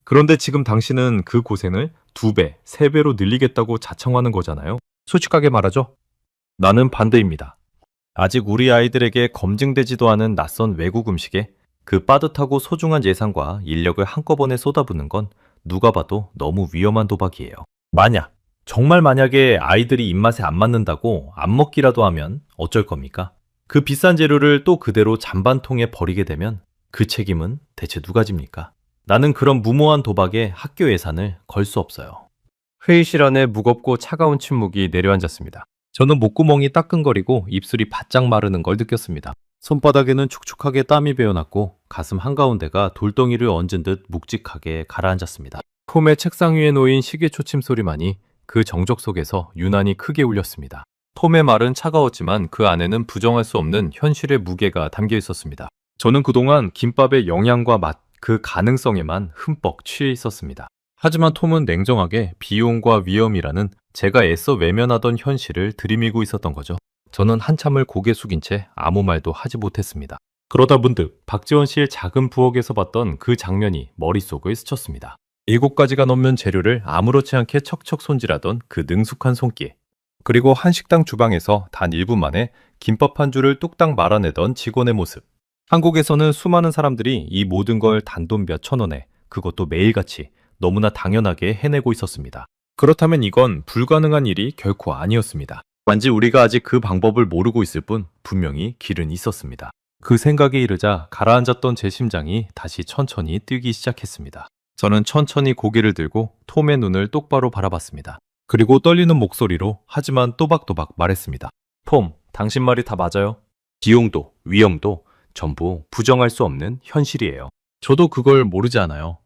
그런데 지금 당신은 그 고생을 2배, 3배로 늘리겠다고 자청하는 거잖아요. 솔직하게 말하죠. 나는 반대입니다. 아직 우리 아이들에게 검증되지도 않은 낯선 외국 음식에 그 빠듯하고 소중한 예산과 인력을 한꺼번에 쏟아붓는 건 누가 봐도 너무 위험한 도박이에요. 정말 만약에 아이들이 입맛에 안 맞는다고 안 먹기라도 하면 어쩔 겁니까? 그 비싼 재료를 또 그대로 잔반통에 버리게 되면 그 책임은 대체 누가 집니까? 나는 그런 무모한 도박에 학교 예산을 걸 수 없어요. 회의실 안에 무겁고 차가운 침묵이 내려앉았습니다. 저는 목구멍이 따끔거리고 입술이 바짝 마르는 걸 느꼈습니다. 손바닥에는 축축하게 땀이 배어났고 가슴 한가운데가 돌덩이를 얹은 듯 묵직하게 가라앉았습니다. 톰의 책상 위에 놓인 시계 초침 소리만이 그 정적 속에서 유난히 크게 울렸습니다. 톰의 말은 차가웠지만 그 안에는 부정할 수 없는 현실의 무게가 담겨 있었습니다. 저는 그동안 김밥의 영양과 맛, 그 가능성에만 흠뻑 취해 있었습니다. 하지만 톰은 냉정하게 비용과 위험이라는 제가 애써 외면하던 현실을 들이밀고 있었던 거죠. 저는 한참을 고개 숙인 채 아무 말도 하지 못했습니다. 그러다 문득 박지원 씨의 작은 부엌에서 봤던 그 장면이 머릿속을 스쳤습니다. 7가지가 넘는 재료를 아무렇지 않게 척척 손질하던 그 능숙한 손길. 그리고 한식당 주방에서 단 1분 만에 김밥 한 줄을 뚝딱 말아내던 직원의 모습. 한국에서는 수많은 사람들이 이 모든 걸 단돈 몇천 원에, 그것도 매일같이 너무나 당연하게 해내고 있었습니다. 그렇다면 이건 불가능한 일이 결코 아니었습니다. 단지 우리가 아직 그 방법을 모르고 있을 뿐 분명히 길은 있었습니다. 그 생각에 이르자 가라앉았던 제 심장이 다시 천천히 뛰기 시작했습니다. 저는 천천히 고개를 들고 톰의 눈을 똑바로 바라봤습니다. 그리고 떨리는 목소리로 하지만 또박또박 말했습니다. 톰, 당신 말이 다 맞아요. 비용도 위험도 전부 부정할 수 없는 현실이에요. 저도 그걸 모르지 않아요.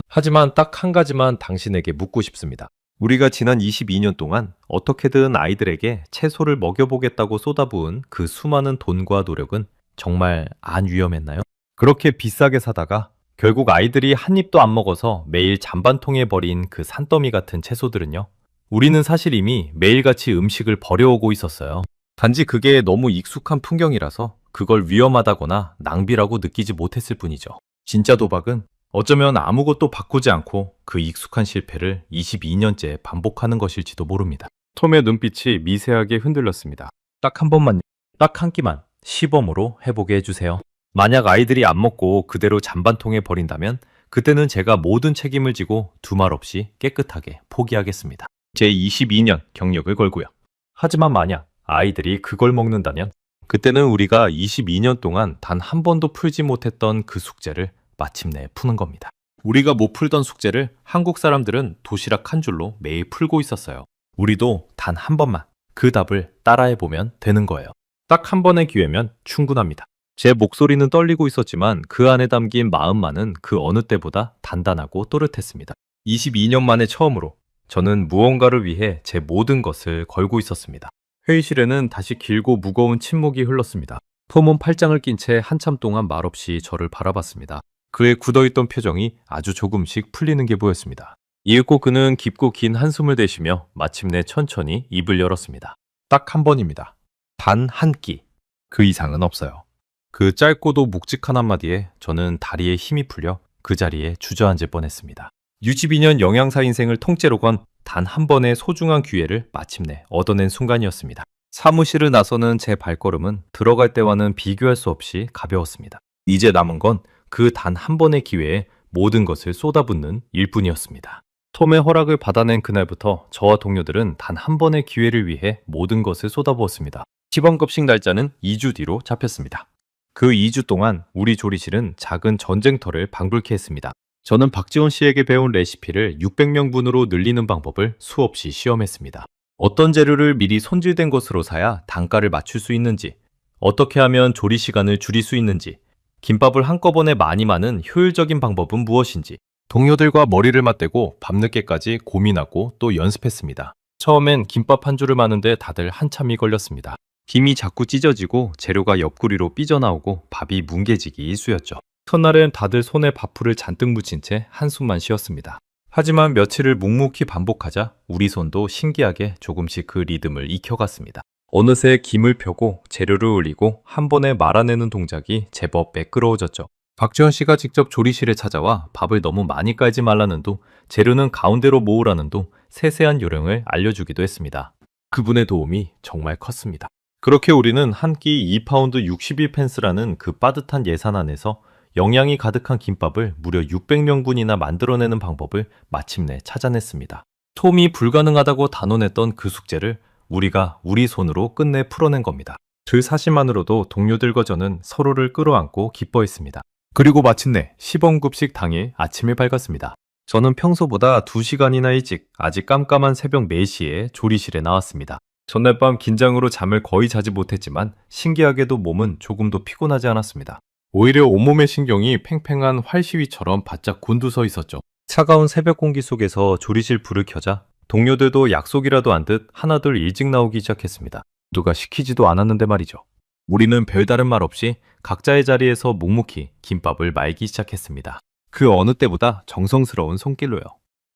하지만 딱 한 가지만 당신에게 묻고 싶습니다. 우리가 지난 22년 동안 어떻게든 아이들에게 채소를 먹여보겠다고 쏟아부은 그 수많은 돈과 노력은 정말 안 위험했나요? 그렇게 비싸게 사다가 결국 아이들이 한 입도 안 먹어서 매일 잔반통에 버린 그 산더미 같은 채소들은요. 우리는 사실 이미 매일같이 음식을 버려오고 있었어요. 단지 그게 너무 익숙한 풍경이라서 그걸 위험하다거나 낭비라고 느끼지 못했을 뿐이죠. 진짜 도박은 어쩌면 아무것도 바꾸지 않고 그 익숙한 실패를 22년째 반복하는 것일지도 모릅니다. 톰의 눈빛이 미세하게 흔들렸습니다. 딱 한 번만요. 딱 한 끼만 시범으로 해보게 해주세요. 만약 아이들이 안 먹고 그대로 잔반통에 버린다면 그때는 제가 모든 책임을 지고 두말 없이 깨끗하게 포기하겠습니다. 제 22년 경력을 걸고요. 하지만 만약 아이들이 그걸 먹는다면 그때는 우리가 22년 동안 단 한 번도 풀지 못했던 그 숙제를 마침내 푸는 겁니다. 우리가 못 풀던 숙제를 한국 사람들은 도시락 한 줄로 매일 풀고 있었어요. 우리도 단 한 번만 그 답을 따라해보면 되는 거예요. 딱 한 번의 기회면 충분합니다. 제 목소리는 떨리고 있었지만 그 안에 담긴 마음만은 그 어느 때보다 단단하고 또렷했습니다. 22년 만에 처음으로 저는 무언가를 위해 제 모든 것을 걸고 있었습니다. 회의실에는 다시 길고 무거운 침묵이 흘렀습니다. 톰은 팔짱을 낀 채 한참 동안 말없이 저를 바라봤습니다. 그의 굳어있던 표정이 아주 조금씩 풀리는 게 보였습니다. 이윽고 그는 깊고 긴 한숨을 내쉬며 마침내 천천히 입을 열었습니다. 딱 한 번입니다. 단 한 끼. 그 이상은 없어요. 그 짧고도 묵직한 한마디에 저는 다리에 힘이 풀려 그 자리에 주저앉을 뻔했습니다. 62년 영양사 인생을 통째로 건 단 한 번의 소중한 기회를 마침내 얻어낸 순간이었습니다. 사무실을 나서는 제 발걸음은 들어갈 때와는 비교할 수 없이 가벼웠습니다. 이제 남은 건 그 단 한 번의 기회에 모든 것을 쏟아붓는 일뿐이었습니다. 톰의 허락을 받아낸 그날부터 저와 동료들은 단 한 번의 기회를 위해 모든 것을 쏟아부었습니다. 시범급식 날짜는 2주 뒤로 잡혔습니다. 그 2주 동안 우리 조리실은 작은 전쟁터를 방불케 했습니다. 저는 박지원 씨에게 배운 레시피를 600명분으로 늘리는 방법을 수없이 시험했습니다. 어떤 재료를 미리 손질된 것으로 사야 단가를 맞출 수 있는지, 어떻게 하면 조리 시간을 줄일 수 있는지, 김밥을 한꺼번에 많이 마는 효율적인 방법은 무엇인지, 동료들과 머리를 맞대고 밤늦게까지 고민하고 또 연습했습니다. 처음엔 김밥 한 줄을 마는데 다들 한참이 걸렸습니다. 김이 자꾸 찢어지고 재료가 옆구리로 삐져나오고 밥이 뭉개지기 일쑤였죠. 첫날엔 다들 손에 밥풀을 잔뜩 묻힌 채 한숨만 쉬었습니다. 하지만 며칠을 묵묵히 반복하자 우리 손도 신기하게 조금씩 그 리듬을 익혀갔습니다. 어느새 김을 펴고 재료를 올리고 한 번에 말아내는 동작이 제법 매끄러워졌죠. 박지원 씨가 직접 조리실에 찾아와 밥을 너무 많이 깔지 말라는 둥, 재료는 가운데로 모으라는 둥 세세한 요령을 알려주기도 했습니다. 그분의 도움이 정말 컸습니다. 그렇게 우리는 한 끼 2파운드 61펜스라는 그 빠듯한 예산 안에서 영양이 가득한 김밥을 무려 600명분이나 만들어내는 방법을 마침내 찾아냈습니다. 톰이 불가능하다고 단언했던 그 숙제를 우리가 우리 손으로 끝내 풀어낸 겁니다. 그 사실만으로도 동료들과 저는 서로를 끌어안고 기뻐했습니다. 그리고 마침내 시범급식 당일 아침이 밝았습니다. 저는 평소보다 2시간이나 일찍 아직 깜깜한 새벽 4시에 조리실에 나왔습니다. 전날 밤 긴장으로 잠을 거의 자지 못했지만 신기하게도 몸은 조금도 피곤하지 않았습니다. 오히려 온몸의 신경이 팽팽한 활시위처럼 바짝 곤두서 있었죠. 차가운 새벽 공기 속에서 조리실 불을 켜자 동료들도 약속이라도 한 듯 하나둘 일찍 나오기 시작했습니다. 누가 시키지도 않았는데 말이죠. 우리는 별다른 말 없이 각자의 자리에서 묵묵히 김밥을 말기 시작했습니다. 그 어느 때보다 정성스러운 손길로요.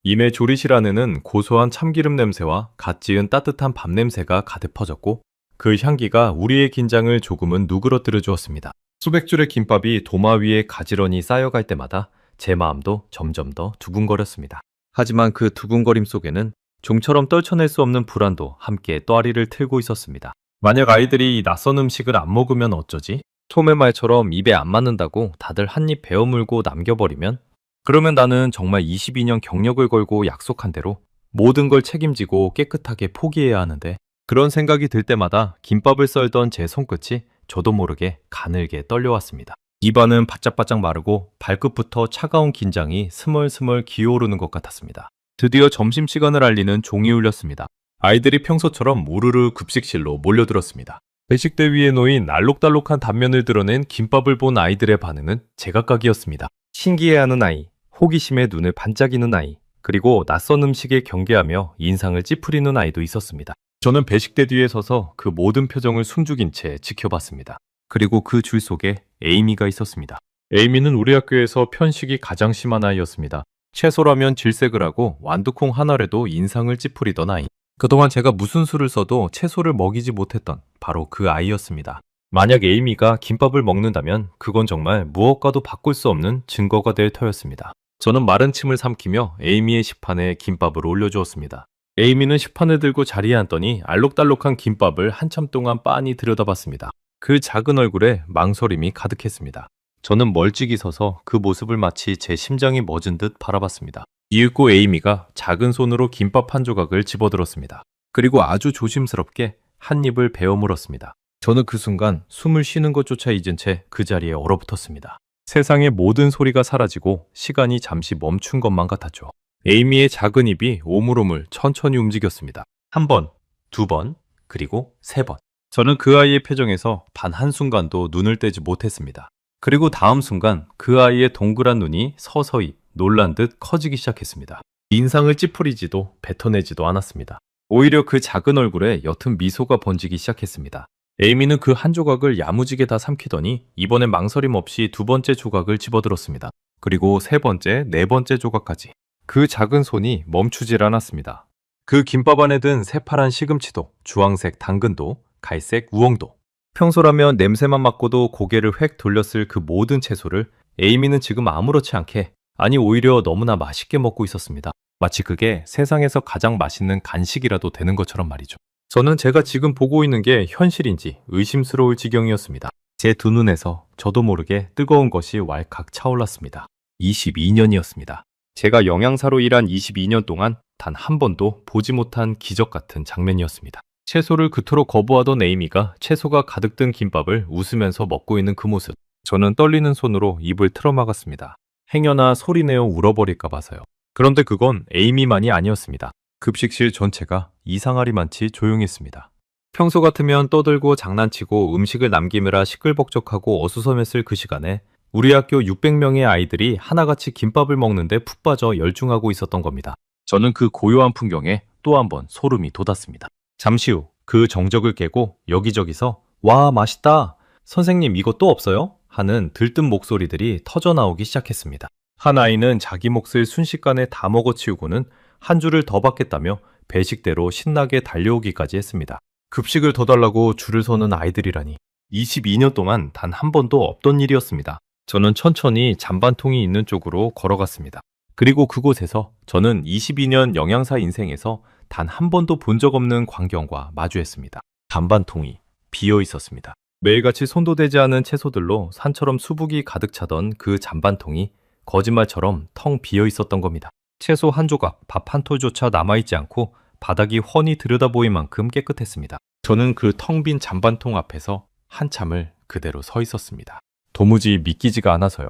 이내 조리실 안에는 고소한 참기름 냄새와 갓 지은 따뜻한 밥 냄새가 가득 퍼졌고 그 향기가 우리의 긴장을 조금은 누그러뜨려 주었습니다. 수백 줄의 김밥이 도마 위에 가지런히 쌓여갈 때마다 제 마음도 점점 더 두근거렸습니다. 하지만 그 두근거림 속에는 좀처럼 떨쳐낼 수 없는 불안도 함께 또아리를 틀고 있었습니다. 만약 아이들이 이 낯선 음식을 안 먹으면 어쩌지? 톰의 말처럼 입에 안 맞는다고 다들 한 입 베어 물고 남겨버리면? 그러면 나는 정말 22년 경력을 걸고 약속한 대로 모든 걸 책임지고 깨끗하게 포기해야 하는데 그런 생각이 들 때마다 김밥을 썰던 제 손끝이 저도 모르게 가늘게 떨려왔습니다. 입안은 바짝바짝 마르고 발끝부터 차가운 긴장이 스멀스멀 기어오르는 것 같았습니다. 드디어 점심시간을 알리는 종이 울렸습니다. 아이들이 평소처럼 우르르 급식실로 몰려들었습니다. 배식대 위에 놓인 알록달록한 단면을 드러낸 김밥을 본 아이들의 반응은 제각각이었습니다. 신기해하는 아이, 호기심에 눈을 반짝이는 아이, 그리고 낯선 음식에 경계하며 인상을 찌푸리는 아이도 있었습니다. 저는 배식대 뒤에 서서 그 모든 표정을 숨죽인 채 지켜봤습니다. 그리고 그 줄 속에 에이미가 있었습니다. 에이미는 우리 학교에서 편식이 가장 심한 아이였습니다. 채소라면 질색을 하고 완두콩 하나라도 인상을 찌푸리던 아이. 그동안 제가 무슨 수를 써도 채소를 먹이지 못했던 바로 그 아이였습니다. 만약 에이미가 김밥을 먹는다면 그건 정말 무엇과도 바꿀 수 없는 증거가 될 터였습니다. 저는 마른 침을 삼키며 에이미의 식판에 김밥을 올려주었습니다. 에이미는 식판을 들고 자리에 앉더니 알록달록한 김밥을 한참 동안 빤히 들여다봤습니다. 그 작은 얼굴에 망설임이 가득했습니다. 저는 멀찍이 서서 그 모습을 마치 제 심장이 멎은 듯 바라봤습니다. 이윽고 에이미가 작은 손으로 김밥 한 조각을 집어들었습니다. 그리고 아주 조심스럽게 한 입을 베어 물었습니다. 저는 그 순간 숨을 쉬는 것조차 잊은 채 그 자리에 얼어붙었습니다. 세상의 모든 소리가 사라지고 시간이 잠시 멈춘 것만 같았죠. 에이미의 작은 입이 오물오물 천천히 움직였습니다. 1번, 2번, 그리고 3번. 저는 그 아이의 표정에서 단 한순간도 눈을 떼지 못했습니다. 그리고 다음 순간 그 아이의 동그란 눈이 서서히 놀란 듯 커지기 시작했습니다. 인상을 찌푸리지도 뱉어내지도 않았습니다. 오히려 그 작은 얼굴에 옅은 미소가 번지기 시작했습니다. 에이미는 그 한 조각을 야무지게 다 삼키더니 이번엔 망설임 없이 2번째 조각을 집어들었습니다. 그리고 3번째, 4번째 조각까지. 그 작은 손이 멈추질 않았습니다. 그 김밥 안에 든 새파란 시금치도, 주황색 당근도, 갈색 우엉도. 평소라면 냄새만 맡고도 고개를 획 돌렸을 그 모든 채소를 에이미는 지금 아무렇지 않게, 아니 오히려 너무나 맛있게 먹고 있었습니다. 마치 그게 세상에서 가장 맛있는 간식이라도 되는 것처럼 말이죠. 저는 제가 지금 보고 있는 게 현실인지 의심스러울 지경이었습니다. 제 두 눈에서 저도 모르게 뜨거운 것이 왈칵 차올랐습니다. 22년이었습니다. 제가 영양사로 일한 22년 동안 단 한 번도 보지 못한 기적 같은 장면이었습니다. 채소를 그토록 거부하던 에이미가 채소가 가득 든 김밥을 웃으면서 먹고 있는 그 모습. 저는 떨리는 손으로 입을 틀어막았습니다. 행여나 소리내어 울어버릴까 봐서요. 그런데 그건 에이미만이 아니었습니다. 급식실 전체가 이상하리만치 조용했습니다. 평소 같으면 떠들고 장난치고 음식을 남기느라 시끌벅적하고 어수선했을 그 시간에 우리 학교 600명의 아이들이 하나같이 김밥을 먹는데 푹 빠져 열중하고 있었던 겁니다. 저는 그 고요한 풍경에 또 한 번 소름이 돋았습니다. 잠시 후 그 정적을 깨고 여기저기서 와 맛있다! 선생님 이거 또 없어요? 하는 들뜬 목소리들이 터져나오기 시작했습니다. 한 아이는 자기 몫을 순식간에 다 먹어치우고는 한 줄을 더 받겠다며 배식대로 신나게 달려오기까지 했습니다. 급식을 더 달라고 줄을 서는 아이들이라니 22년 동안 단 한 번도 없던 일이었습니다. 저는 천천히 잔반통이 있는 쪽으로 걸어갔습니다. 그리고 그곳에서 저는 22년 영양사 인생에서 단 한 번도 본 적 없는 광경과 마주했습니다. 잔반통이 비어 있었습니다. 매일같이 손도 대지 않은 채소들로 산처럼 수북이 가득 차던 그 잔반통이 거짓말처럼 텅 비어 있었던 겁니다. 채소 한 조각, 밥 한 톨조차 남아있지 않고 바닥이 훤히 들여다보일 만큼 깨끗했습니다. 저는 그 텅 빈 잔반통 앞에서 한참을 그대로 서 있었습니다. 도무지 믿기지가 않아서요.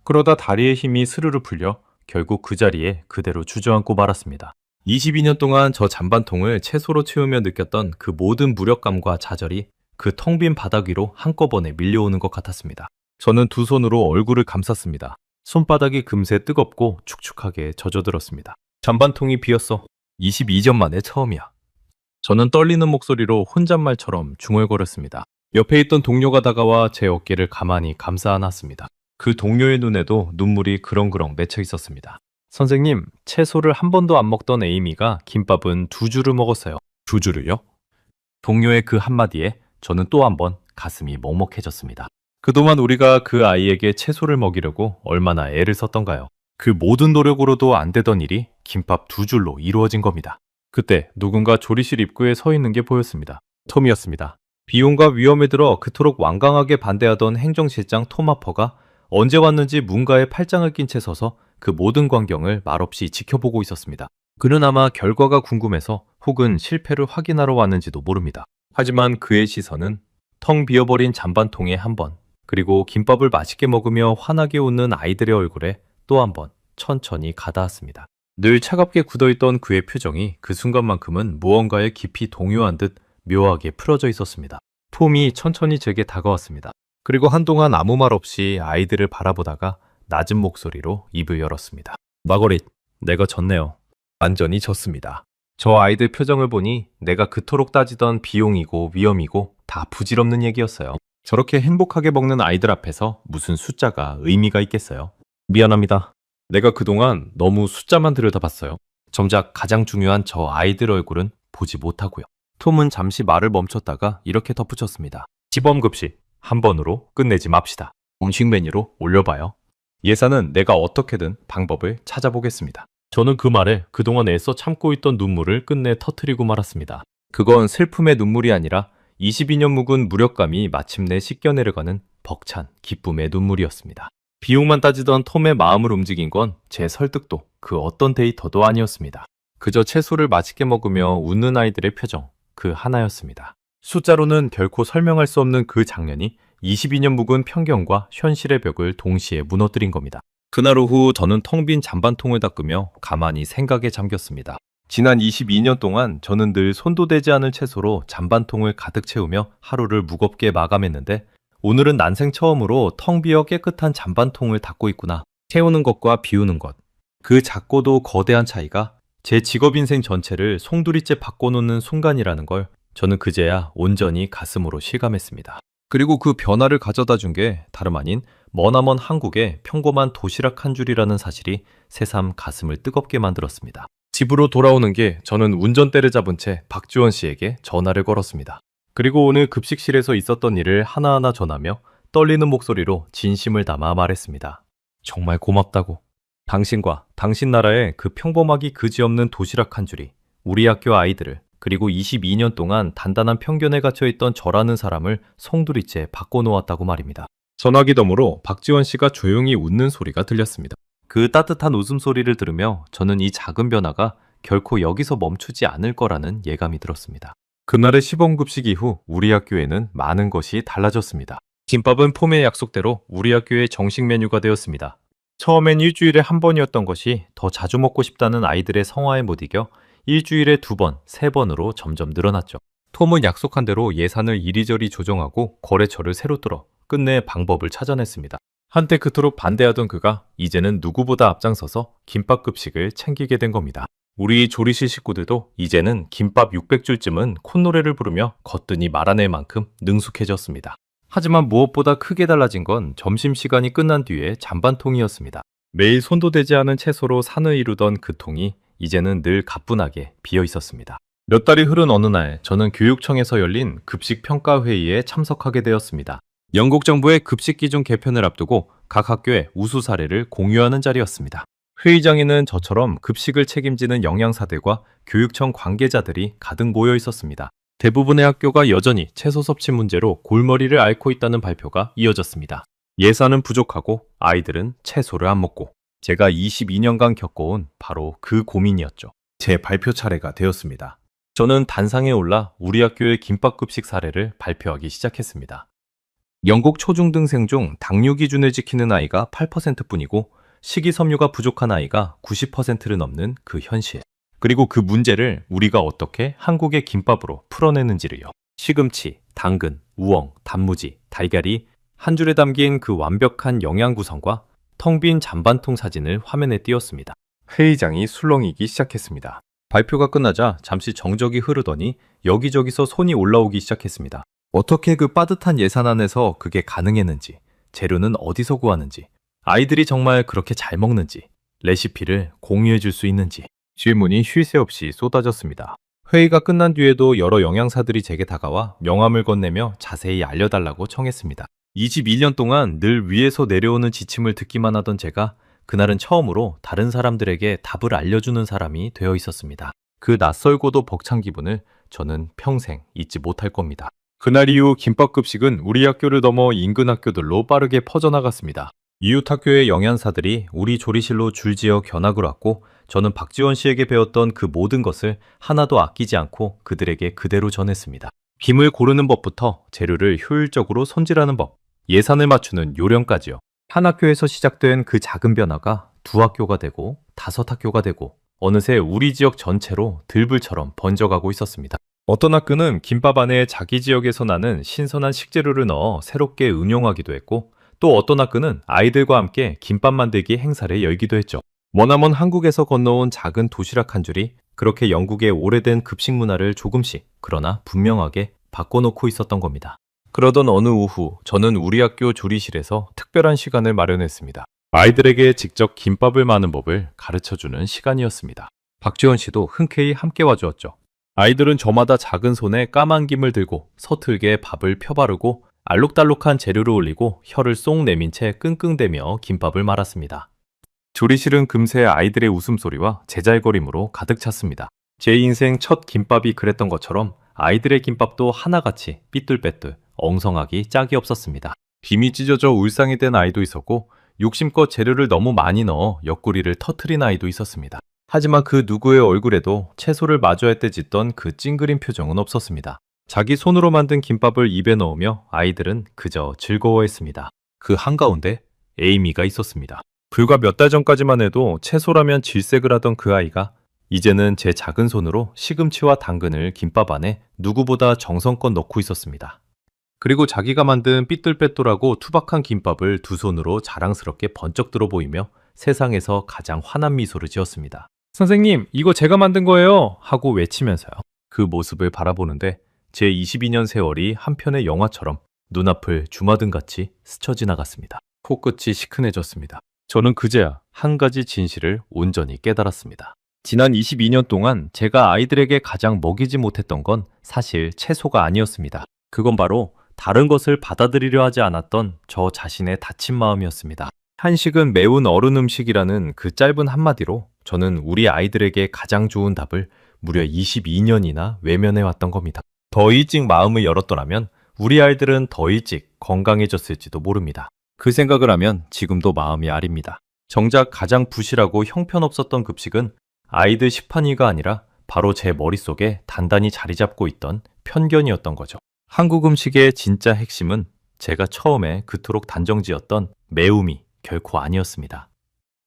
그러다 다리의 힘이 스르르 풀려 결국 그 자리에 그대로 주저앉고 말았습니다. 22년 동안 저 잔반통을 채소로 채우며 느꼈던 그 모든 무력감과 좌절이 그 텅 빈 바닥 위로 한꺼번에 밀려오는 것 같았습니다. 저는 두 손으로 얼굴을 감쌌습니다. 손바닥이 금세 뜨겁고 축축하게 젖어들었습니다. 잔반통이 비었어. 22년 만에 처음이야. 저는 떨리는 목소리로 혼잣말처럼 중얼거렸습니다. 옆에 있던 동료가 다가와 제 어깨를 가만히 감싸 안았습니다. 그 동료의 눈에도 눈물이 그렁그렁 맺혀 있었습니다. 선생님, 채소를 한 번도 안 먹던 에이미가 김밥은 2줄을 먹었어요. 2줄을요? 동료의 그 한마디에 저는 또 한 번 가슴이 먹먹해졌습니다. 그동안 우리가 그 아이에게 채소를 먹이려고 얼마나 애를 썼던가요? 그 모든 노력으로도 안 되던 일이 김밥 2줄로 이루어진 겁니다. 그때 누군가 조리실 입구에 서 있는 게 보였습니다. 톰이었습니다. 비용과 위험에 들어 그토록 완강하게 반대하던 행정실장 톰 하퍼가 언제 왔는지 문가에 팔짱을 낀 채 서서 그 모든 광경을 말없이 지켜보고 있었습니다. 그는 아마 결과가 궁금해서 혹은 실패를 확인하러 왔는지도 모릅니다. 하지만 그의 시선은 텅 비어버린 잔반통에 한 번, 그리고 김밥을 맛있게 먹으며 환하게 웃는 아이들의 얼굴에 또 한 번 천천히 가닿았습니다. 늘 차갑게 굳어있던 그의 표정이 그 순간만큼은 무언가에 깊이 동요한 듯 묘하게 풀어져 있었습니다. 톰이 천천히 제게 다가왔습니다. 그리고 한동안 아무 말 없이 아이들을 바라보다가 낮은 목소리로 입을 열었습니다. 마거릿, 내가 졌네요. 완전히 졌습니다. 저 아이들 표정을 보니 내가 그토록 따지던 비용이고 위험이고 다 부질없는 얘기였어요. 저렇게 행복하게 먹는 아이들 앞에서 무슨 숫자가 의미가 있겠어요? 미안합니다. 내가 그동안 너무 숫자만 들여다봤어요. 정작 가장 중요한 저 아이들 얼굴은 보지 못하고요. 톰은 잠시 말을 멈췄다가 이렇게 덧붙였습니다. 시범급식 한 번으로 끝내지 맙시다. 음식 메뉴로 올려봐요. 예산은 내가 어떻게든 방법을 찾아보겠습니다. 저는 그 말에 그동안 애써 참고 있던 눈물을 끝내 터뜨리고 말았습니다. 그건 슬픔의 눈물이 아니라 22년 묵은 무력감이 마침내 씻겨내려가는 벅찬 기쁨의 눈물이었습니다. 비용만 따지던 톰의 마음을 움직인 건 제 설득도 그 어떤 데이터도 아니었습니다. 그저 채소를 맛있게 먹으며 웃는 아이들의 표정, 그 하나였습니다. 숫자로는 결코 설명할 수 없는 그 장면이 22년 묵은 편견과 현실의 벽을 동시에 무너뜨린 겁니다. 그날 오후 저는 텅 빈 잔반통을 닦으며 가만히 생각에 잠겼습니다. 지난 22년 동안 저는 늘 손도 대지 않을 채소로 잔반통을 가득 채우며 하루를 무겁게 마감했는데 오늘은 난생 처음으로 텅 비어 깨끗한 잔반통을 닦고 있구나. 채우는 것과 비우는 것. 그 작고도 거대한 차이가 제 직업 인생 전체를 송두리째 바꿔놓는 순간이라는 걸 저는 그제야 온전히 가슴으로 실감했습니다. 그리고 그 변화를 가져다 준 게 다름 아닌 머나먼 한국의 평범한 도시락 한 줄이라는 사실이 새삼 가슴을 뜨겁게 만들었습니다. 집으로 돌아오는 게 저는 운전대를 잡은 채 박지원 씨에게 전화를 걸었습니다. 그리고 오늘 급식실에서 있었던 일을 하나하나 전하며 떨리는 목소리로 진심을 담아 말했습니다. 정말 고맙다고. 당신과 당신 나라의 그 평범하기 그지없는 도시락 한 줄이 우리 학교 아이들을 그리고 22년 동안 단단한 편견에 갇혀있던 저라는 사람을 송두리째 바꿔놓았다고 말입니다. 전화기 너머로 박지원 씨가 조용히 웃는 소리가 들렸습니다. 그 따뜻한 웃음소리를 들으며 저는 이 작은 변화가 결코 여기서 멈추지 않을 거라는 예감이 들었습니다. 그날의 시범급식 이후 우리 학교에는 많은 것이 달라졌습니다. 김밥은 폼의 약속대로 우리 학교의 정식 메뉴가 되었습니다. 처음엔 일주일에 한 번이었던 것이 더 자주 먹고 싶다는 아이들의 성화에 못 이겨 일주일에 2번, 3번으로 점점 늘어났죠. 톰은 약속한 대로 예산을 이리저리 조정하고 거래처를 새로 뚫어 끝내 방법을 찾아냈습니다. 한때 그토록 반대하던 그가 이제는 누구보다 앞장서서 김밥 급식을 챙기게 된 겁니다. 우리 조리실 식구들도 이제는 김밥 600줄쯤은 콧노래를 부르며 거뜬히 말아낼 만큼 능숙해졌습니다. 하지만 무엇보다 크게 달라진 건 점심시간이 끝난 뒤에 잔반통이었습니다. 매일 손도 대지 않은 채소로 산을 이루던 그 통이 이제는 늘 가뿐하게 비어 있었습니다. 몇 달이 흐른 어느 날 저는 교육청에서 열린 급식 평가 회의에 참석하게 되었습니다. 영국 정부의 급식 기준 개편을 앞두고 각 학교의 우수 사례를 공유하는 자리였습니다. 회의장에는 저처럼 급식을 책임지는 영양사들과 교육청 관계자들이 가득 모여 있었습니다. 대부분의 학교가 여전히 채소 섭취 문제로 골머리를 앓고 있다는 발표가 이어졌습니다. 예산은 부족하고 아이들은 채소를 안 먹고 제가 22년간 겪어온 바로 그 고민이었죠. 제 발표 차례가 되었습니다. 저는 단상에 올라 우리 학교의 김밥급식 사례를 발표하기 시작했습니다. 영국 초중등생 중 당뇨 기준을 지키는 아이가 8%뿐이고 식이섬유가 부족한 아이가 90%를 넘는 그 현실. 그리고 그 문제를 우리가 어떻게 한국의 김밥으로 풀어내는지를요. 시금치, 당근, 우엉, 단무지, 달걀이 한 줄에 담긴 그 완벽한 영양 구성과 텅 빈 잔반통 사진을 화면에 띄웠습니다. 회의장이 술렁이기 시작했습니다. 발표가 끝나자 잠시 정적이 흐르더니 여기저기서 손이 올라오기 시작했습니다. 어떻게 그 빠듯한 예산안에서 그게 가능했는지, 재료는 어디서 구하는지, 아이들이 정말 그렇게 잘 먹는지, 레시피를 공유해 줄 수 있는지 질문이 쉴 새 없이 쏟아졌습니다. 회의가 끝난 뒤에도 여러 영양사들이 제게 다가와 명함을 건네며 자세히 알려달라고 청했습니다. 21년 동안 늘 위에서 내려오는 지침을 듣기만 하던 제가 그날은 처음으로 다른 사람들에게 답을 알려주는 사람이 되어 있었습니다. 그 낯설고도 벅찬 기분을 저는 평생 잊지 못할 겁니다. 그날 이후 김밥급식은 우리 학교를 넘어 인근 학교들로 빠르게 퍼져나갔습니다. 이웃 학교의 영양사들이 우리 조리실로 줄지어 견학을 왔고 저는 박지원 씨에게 배웠던 그 모든 것을 하나도 아끼지 않고 그들에게 그대로 전했습니다. 김을 고르는 법부터 재료를 효율적으로 손질하는 법, 예산을 맞추는 요령까지요. 한 학교에서 시작된 그 작은 변화가 두 학교가 되고 5학교가 되고 어느새 우리 지역 전체로 들불처럼 번져가고 있었습니다. 어떤 학교는 김밥 안에 자기 지역에서 나는 신선한 식재료를 넣어 새롭게 응용하기도 했고 또 어떤 학교는 아이들과 함께 김밥 만들기 행사를 열기도 했죠. 머나먼 한국에서 건너온 작은 도시락 한 줄이 그렇게 영국의 오래된 급식 문화를 조금씩 그러나 분명하게 바꿔놓고 있었던 겁니다. 그러던 어느 오후 저는 우리 학교 조리실에서 특별한 시간을 마련했습니다. 아이들에게 직접 김밥을 마는 법을 가르쳐주는 시간이었습니다. 박지원 씨도 흔쾌히 함께 와주었죠. 아이들은 저마다 작은 손에 까만 김을 들고 서툴게 밥을 펴바르고 알록달록한 재료를 올리고 혀를 쏙 내민 채 끙끙대며 김밥을 말았습니다. 조리실은 금세 아이들의 웃음소리와 제잘거림으로 가득 찼습니다. 제 인생 첫 김밥이 그랬던 것처럼 아이들의 김밥도 하나같이 삐뚤빼뚤 엉성하기 짝이 없었습니다. 김이 찢어져 울상이 된 아이도 있었고 욕심껏 재료를 너무 많이 넣어 옆구리를 터트린 아이도 있었습니다. 하지만 그 누구의 얼굴에도 채소를 마주할 때 짓던 그 찡그린 표정은 없었습니다. 자기 손으로 만든 김밥을 입에 넣으며 아이들은 그저 즐거워했습니다. 그 한가운데 에이미가 있었습니다. 불과 몇 달 전까지만 해도 채소라면 질색을 하던 그 아이가 이제는 제 작은 손으로 시금치와 당근을 김밥 안에 누구보다 정성껏 넣고 있었습니다. 그리고 자기가 만든 삐뚤빼뚤하고 투박한 김밥을 두 손으로 자랑스럽게 번쩍 들어 보이며 세상에서 가장 환한 미소를 지었습니다. 선생님, 이거 제가 만든 거예요! 하고 외치면서요. 그 모습을 바라보는데 제 22년 세월이 한 편의 영화처럼 눈앞을 주마등같이 스쳐 지나갔습니다. 코끝이 시큰해졌습니다. 저는 그제야 한 가지 진실을 온전히 깨달았습니다. 지난 22년 동안 제가 아이들에게 가장 먹이지 못했던 건 사실 채소가 아니었습니다. 그건 바로 다른 것을 받아들이려 하지 않았던 저 자신의 닫힌 마음이었습니다. 한식은 매운 어른 음식이라는 그 짧은 한마디로 저는 우리 아이들에게 가장 좋은 답을 무려 22년이나 외면해 왔던 겁니다. 더 일찍 마음을 열었더라면 우리 아이들은 더 일찍 건강해졌을지도 모릅니다. 그 생각을 하면 지금도 마음이 아립니다. 정작 가장 부실하고 형편없었던 급식은 아이들 식판위가 아니라 바로 제 머릿속에 단단히 자리 잡고 있던 편견이었던 거죠. 한국 음식의 진짜 핵심은 제가 처음에 그토록 단정지었던 매움이 결코 아니었습니다.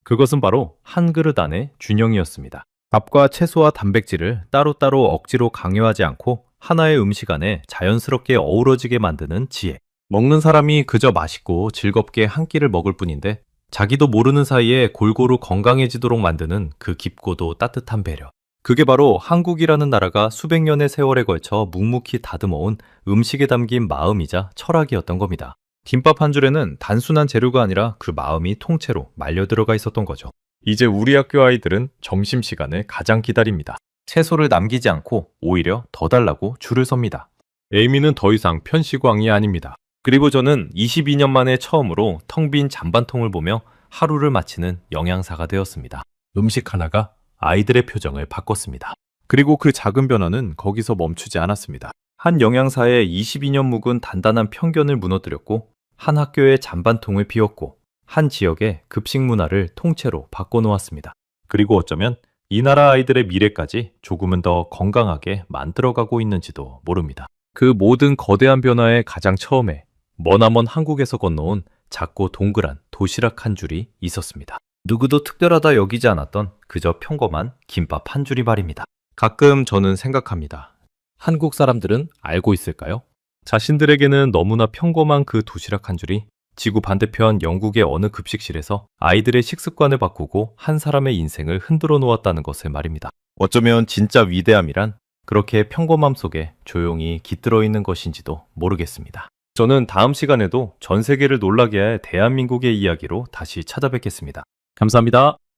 그것은 바로 한 그릇 안의 균형이었습니다. 밥과 채소와 단백질을 따로따로 억지로 강요하지 않고 하나의 음식 안에 자연스럽게 어우러지게 만드는 지혜. 먹는 사람이 그저 맛있고 즐겁게 한 끼를 먹을 뿐인데 자기도 모르는 사이에 골고루 건강해지도록 만드는 그 깊고도 따뜻한 배려. 그게 바로 한국이라는 나라가 수백 년의 세월에 걸쳐 묵묵히 다듬어온 음식에 담긴 마음이자 철학이었던 겁니다. 김밥 한 줄에는 단순한 재료가 아니라 그 마음이 통째로 말려 들어가 있었던 거죠. 이제 우리 학교 아이들은 점심시간을 가장 기다립니다. 채소를 남기지 않고 오히려 더 달라고 줄을 섭니다. 에이미는 더 이상 편식왕이 아닙니다. 그리고 저는 22년 만에 처음으로 텅 빈 잔반통을 보며 하루를 마치는 영양사가 되었습니다. 음식 하나가 아이들의 표정을 바꿨습니다. 그리고 그 작은 변화는 거기서 멈추지 않았습니다. 한 영양사의 22년 묵은 단단한 편견을 무너뜨렸고 한 학교의 잔반통을 비웠고 한 지역의 급식 문화를 통째로 바꿔놓았습니다. 그리고 어쩌면 이 나라 아이들의 미래까지 조금은 더 건강하게 만들어가고 있는지도 모릅니다. 그 모든 거대한 변화의 가장 처음에 머나먼 한국에서 건너온 작고 동그란 도시락 한 줄이 있었습니다. 누구도 특별하다 여기지 않았던 그저 평범한 김밥 한 줄이 말입니다. 가끔 저는 생각합니다. 한국 사람들은 알고 있을까요? 자신들에게는 너무나 평범한 그 도시락 한 줄이 지구 반대편 영국의 어느 급식실에서 아이들의 식습관을 바꾸고 한 사람의 인생을 흔들어 놓았다는 것을 말입니다. 어쩌면 진짜 위대함이란 그렇게 평범함 속에 조용히 깃들어 있는 것인지도 모르겠습니다. 저는 다음 시간에도 전 세계를 놀라게 할 대한민국의 이야기로 다시 찾아뵙겠습니다. 감사합니다.